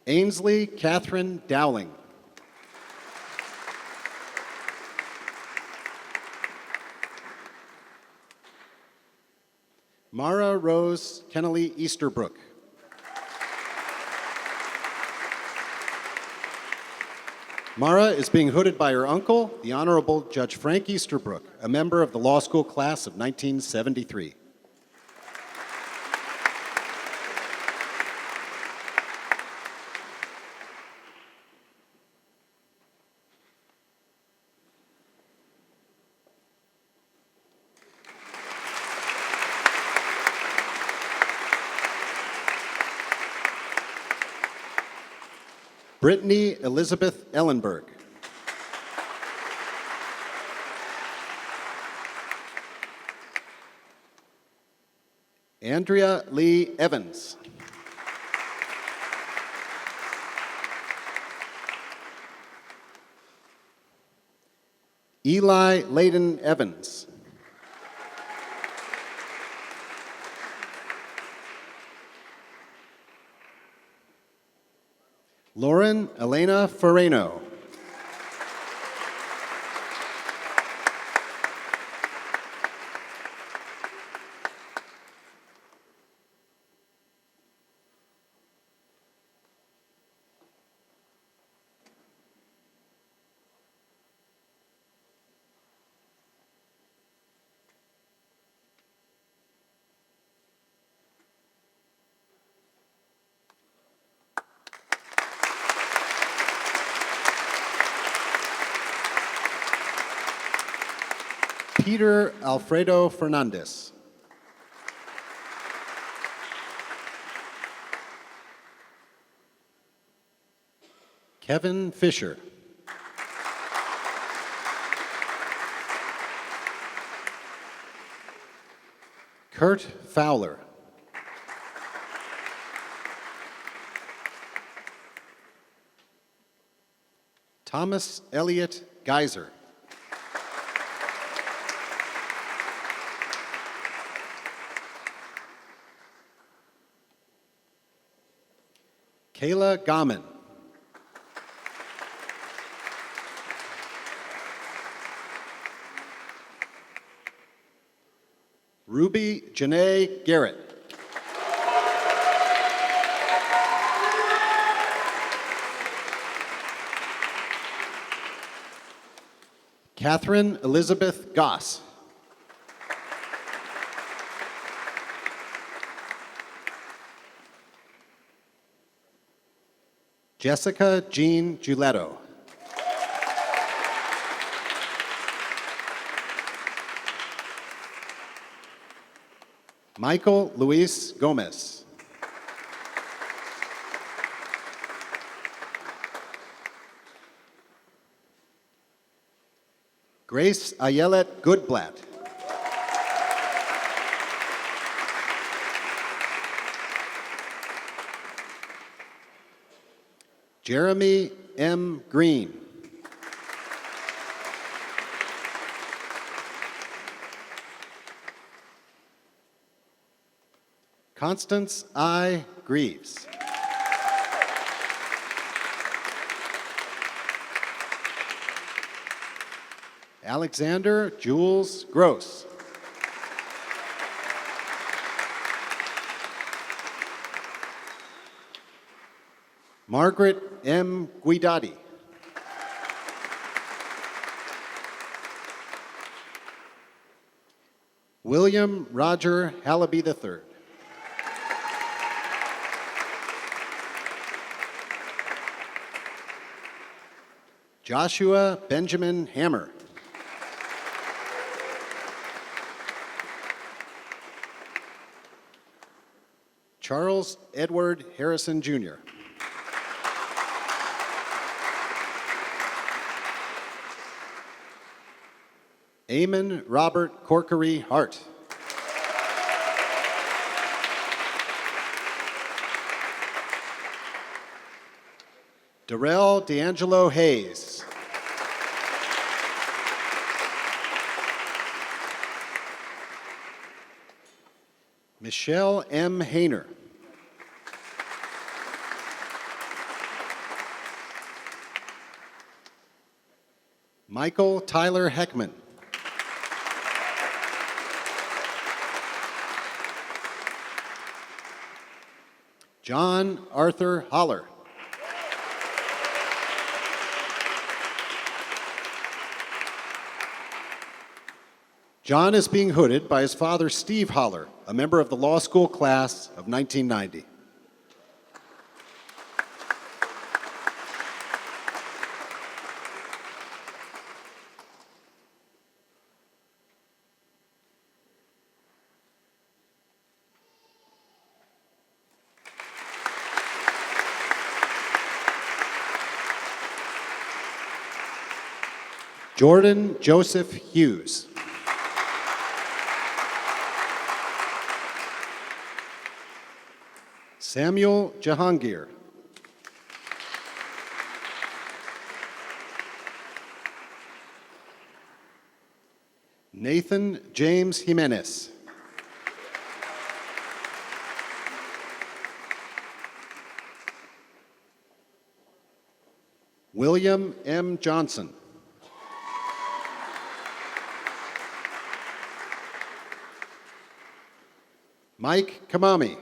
S5: Ainsley Catherine Dowling. Mara Rose Kennelly Easterbrook. Mara is being hooded by her uncle, the Honorable Judge Frank Easterbrook, a member of the law school class of 1973. Brittany Elizabeth Ellenberg. Andrea Lee Evans. Eli Layden Evans. Lauren Elena Ferreno. Peter Alfredo Fernandez. Kevin Fisher. Kurt Fowler. Thomas Elliott Geiser. Kayla Gaman. Ruby Janae Garrett. Catherine Elizabeth Goss. Jessica Jean Giuletto. Michael Luis Gomez. Grace Ayelet Goodblatt. Jeremy M. Green. Constance I. Greaves. Alexander Jules Gross. Margaret M. Guidati. William Roger Hallaby III. Joshua Benjamin Hammer. Charles Edward Harrison, Jr. Eamon Robert Corkery Hart. Darrell D'Angelo Hayes. Michelle M. Hayner. Michael Tyler Heckman. John Arthur Holler. John is being hooded by his father, Steve Holler, a member of the law school class of 1990. Jordan Joseph Hughes. Samuel Jahangir. Nathan James Jimenez. William M. Johnson. Mike Kamami.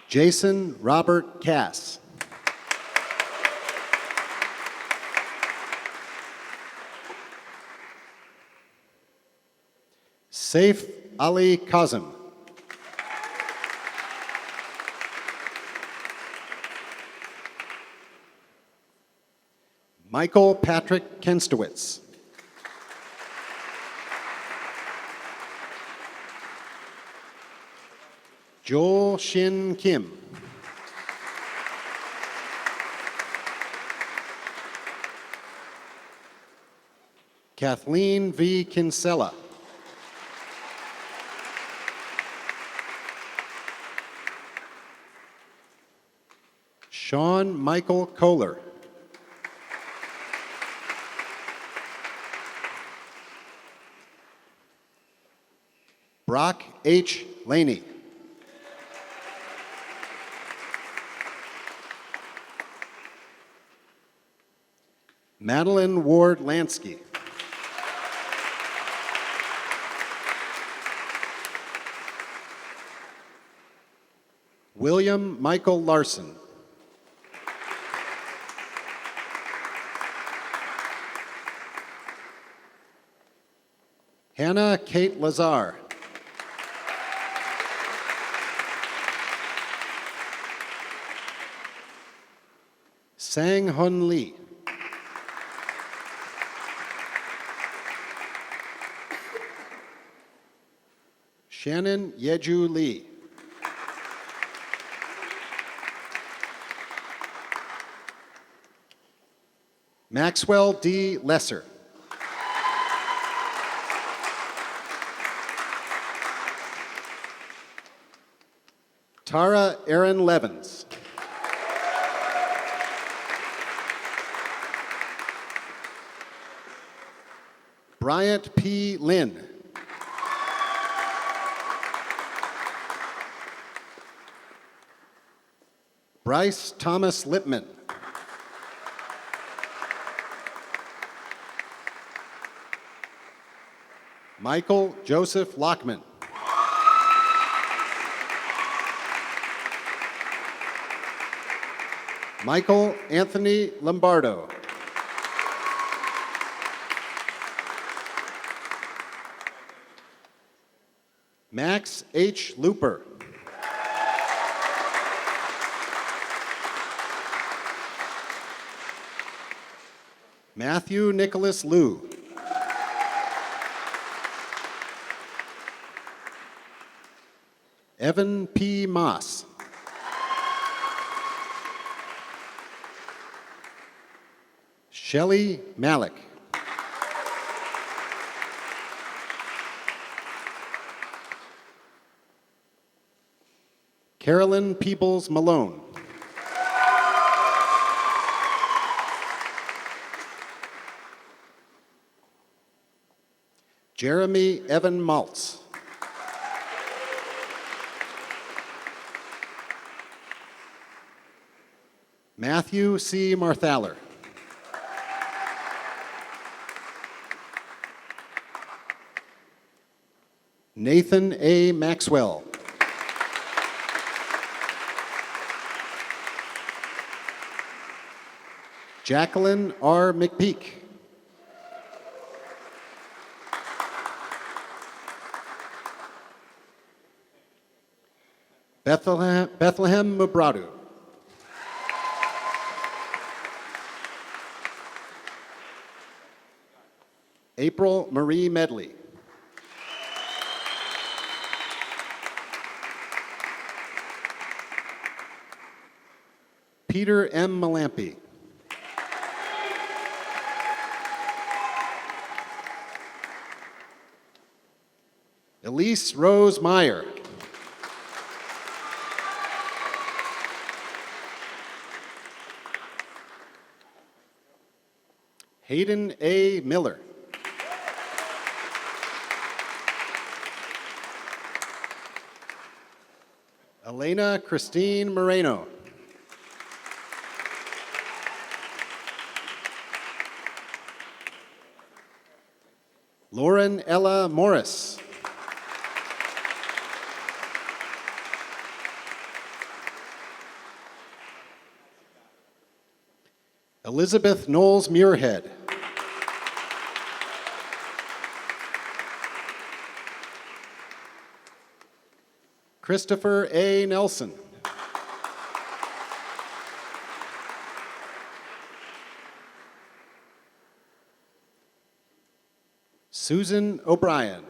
S5: Jason Robert Cass. Saif Ali Kazim. Michael Patrick Kenstowitz. Joel Shin Kim. Kathleen V. Kinsella. Sean Michael Kohler. Brock H. Laney. Madeline Ward Lansky. William Michael Larson. Hannah Kate Lazar. Sang Hun Lee. Shannon Yeju Lee. Maxwell D. Lesser. Tara Erin Levens. Bryant P. Lynn. Bryce Thomas Lipman. Michael Joseph Lockman. Michael Anthony Lombardo. Max H. Looper. Matthew Nicholas Liu. Evan P. Moss. Shelley Malik. Carolyn Peebles Malone. Jeremy Evan Maltz. Matthew C. Marthaler. Nathan A. Maxwell. Jacqueline R. McPeak. Bethlehem Mubradu. April Marie Medley. Peter M. Malampy. Elise Rose Meyer. Hayden A. Miller. Elena Christine Moreno. Lauren Ella Morris. Elizabeth Knowles Muirhead. Christopher A. Nelson. Susan O'Brien.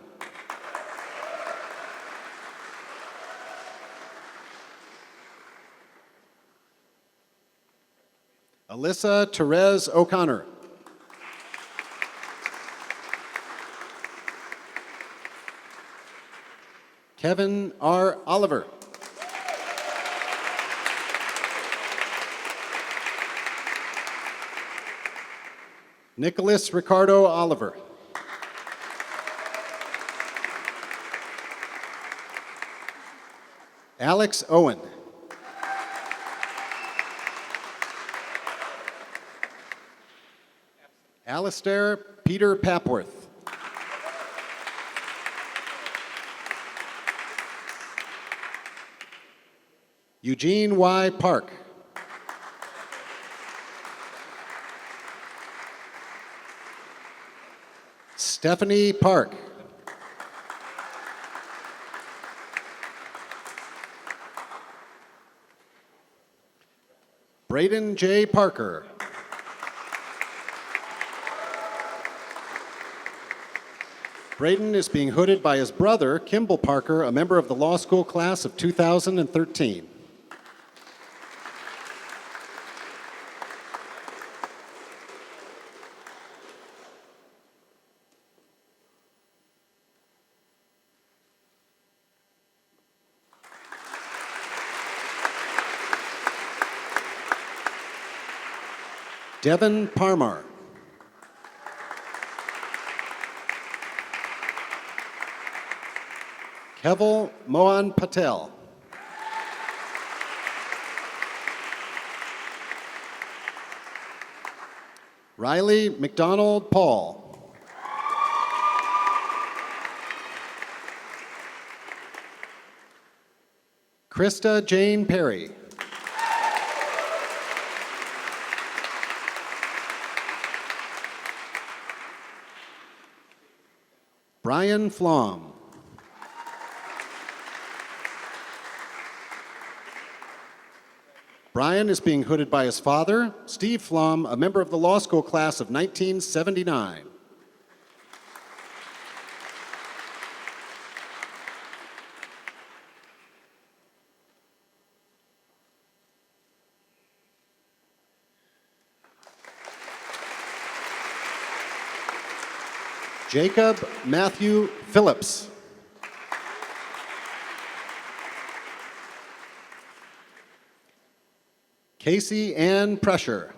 S5: Alyssa Therese O'Connor. Kevin R. Oliver. Nicholas Ricardo Oliver. Alex Owen. Alistair Peter Papworth. Eugene Y. Park. Stephanie Park. Braden J. Parker. Braden is being hooded by his brother, Kimball Parker, a member of the law school class of 2013. Devin Parmar. Keval Mohan Patel. Riley McDonald Paul. Krista Jane Perry. Brian Flom. Brian is being hooded by his father, Steve Flom, a member of the law school class of 1979. Jacob Matthew Phillips. Casey Ann Pressure.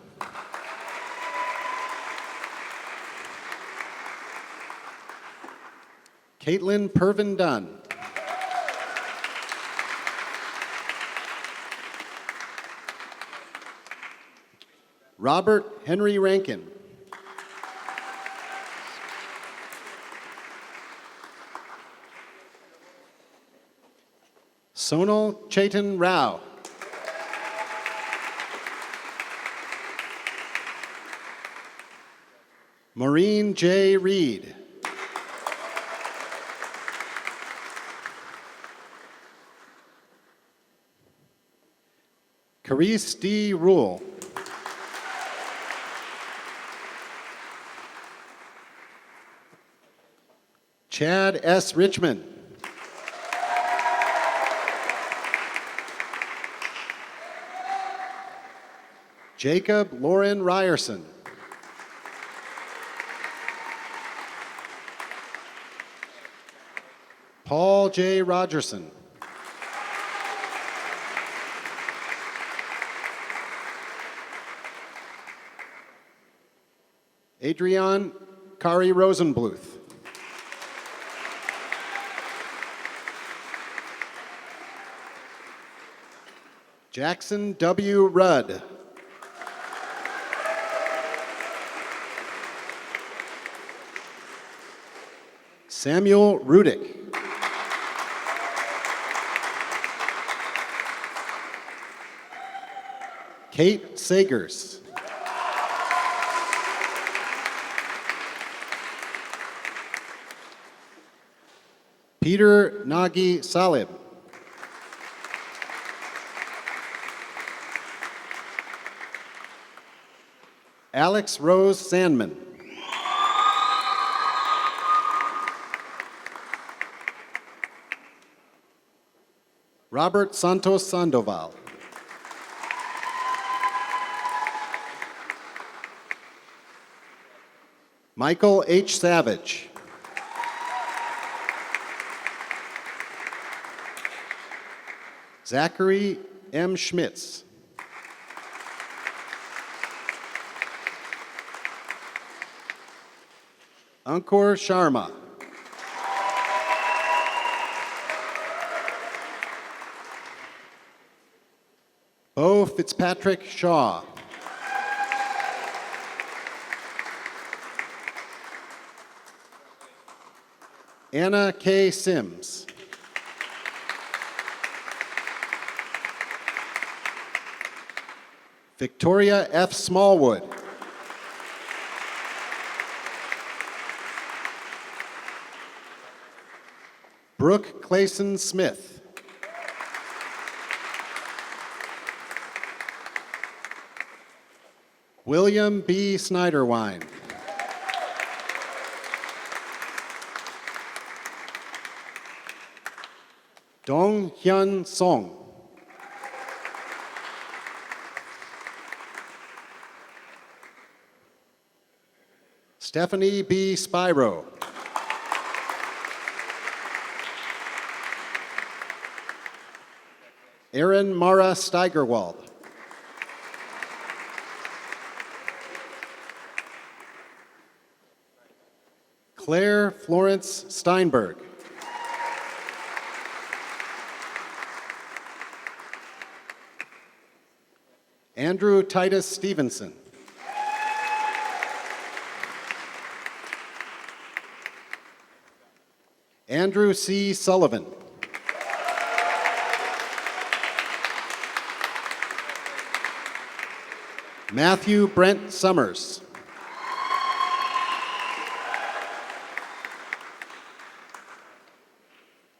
S5: Caitlin Pervin Dunn. Robert Henry Rankin. Sonal Chetan Rao. Maureen J. Reed. Carice D. Rule. Chad S. Richmond. Jacob Lauren Ryerson. Paul J. Rogerson. Adrian Kari Rosenbluth. Jackson W. Rudd. Samuel Rudick. Kate Sagers. Peter Nagy Salib. Alex Rose Sandman. Robert Santos Sandoval. Michael H. Savage. Zachary M. Schmitz. Ankur Sharma. Bo Fitzpatrick Shaw. Anna K. Sims. Victoria F. Smallwood. Brooke Clayson Smith. William B. Snyderwine. Dong Hyun Song. Stephanie B. Spyro. Erin Mara Steigerwald. Claire Florence Steinberg. Andrew Titus Stevenson. Andrew C. Sullivan. Matthew Brent Summers.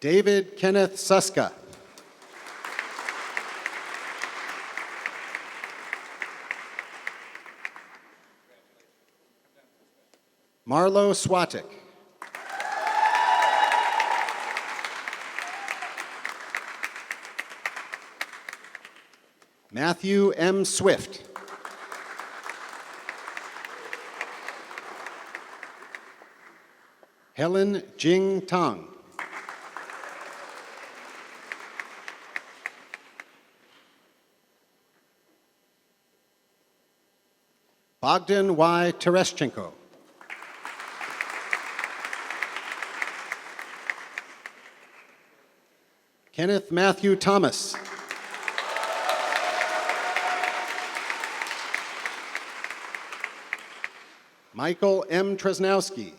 S5: David Kenneth Suska. Marlo Swatik. Matthew M. Swift. Helen Jing Tang. Bogdan Y. Tereshchenko. Kenneth Matthew Thomas. Michael M. Tresnowski.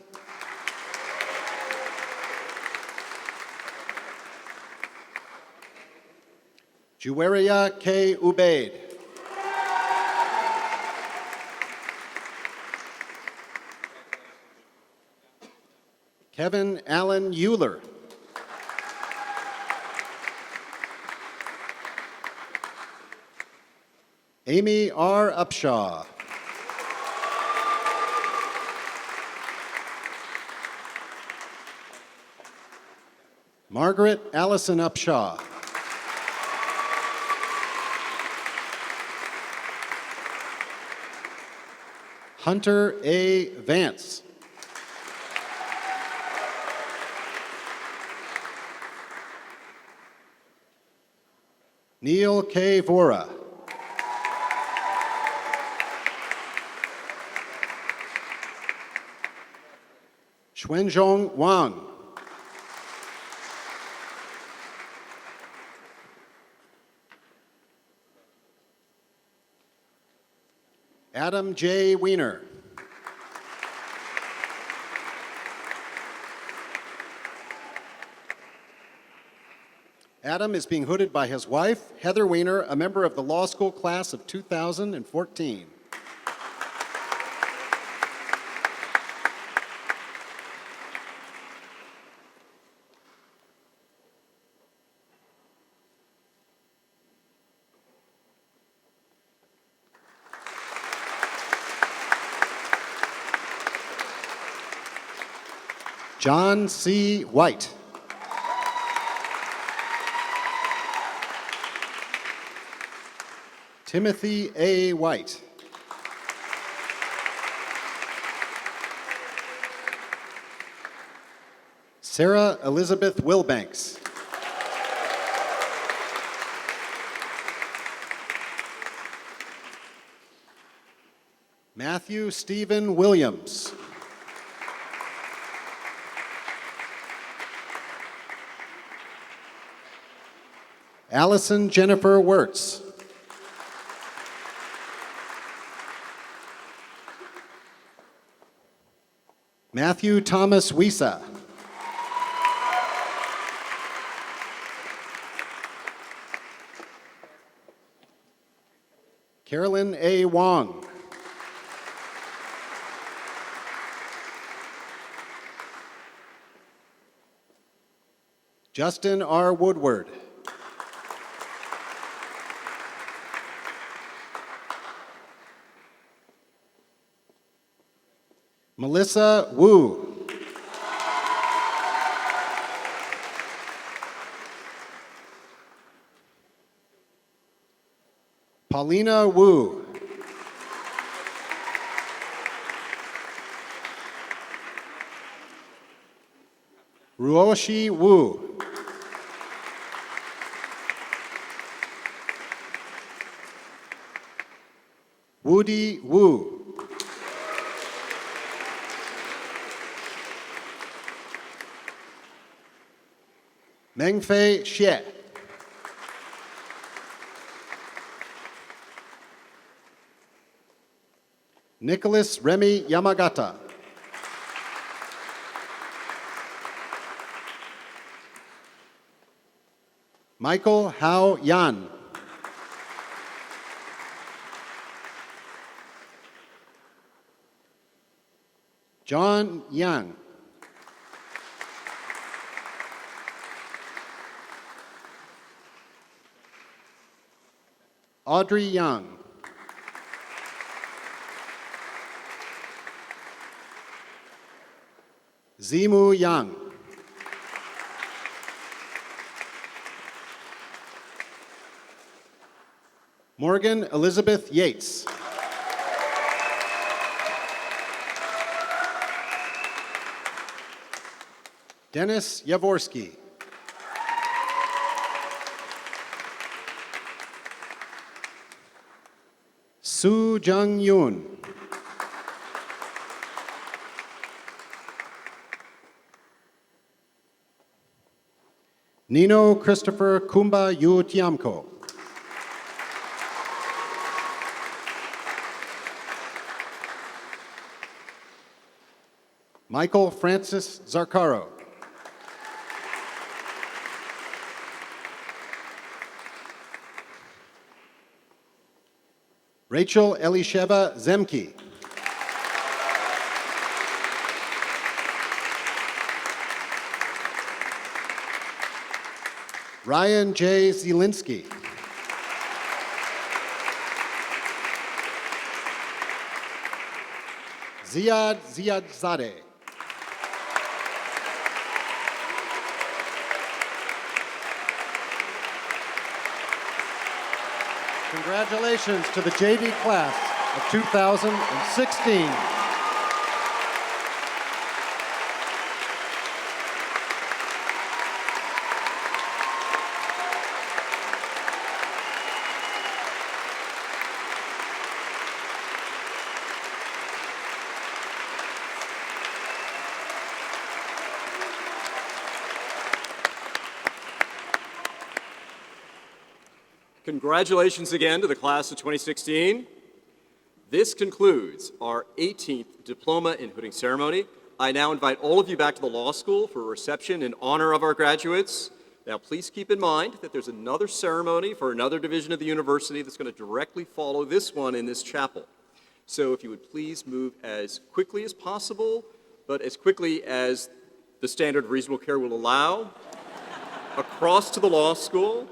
S5: Juwaria K. Ubaid. Kevin Allen Euler. Amy R. Upshaw. Margaret Allison Upshaw. Hunter A. Vance. Neil K. Vora. Xuanzhong Wang. Adam J. Wiener. Adam is being hooded by his wife, Heather Wiener, a member of the law school class of 2014. John C. White. Timothy A. White. Sarah Elizabeth Wilbanks. Matthew Stephen Williams. Allison Jennifer Wirtz. Matthew Thomas Wisa. Carolyn A. Wong. Justin R. Woodward. Melissa Wu. Paulina Wu. Ruoshi Wu. Woody Wu. Mengfei Xie. Nicholas Remy Yamagata. Michael Hao Yan. John Yang. Audrey Young. Zimu Yang. Morgan Elizabeth Yates. Dennis Yavorsky. Su Jung Yoon. Nino Christopher Kumba Yu Tiamko. Michael Francis Zarcaro. Rachel Elisheva Zemke. Ryan J. Zielinski. Ziad Ziadzadeh. Congratulations to the JD class of 2016.
S1: Congratulations again to the class of 2016. This concludes our 18th Diploma in Hooding ceremony. I now invite all of you back to the law school for a reception in honor of our graduates. Now, please keep in mind that there's another ceremony for another division of the university that's going to directly follow this one in this chapel. So if you would please move as quickly as possible, but as quickly as the standard of reasonable care will allow, across to the law school.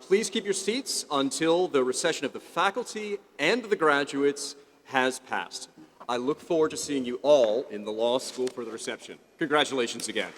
S1: Please keep your seats until the recession of the faculty and the graduates has passed. I look forward to seeing you all in the law school for the reception. Congratulations again.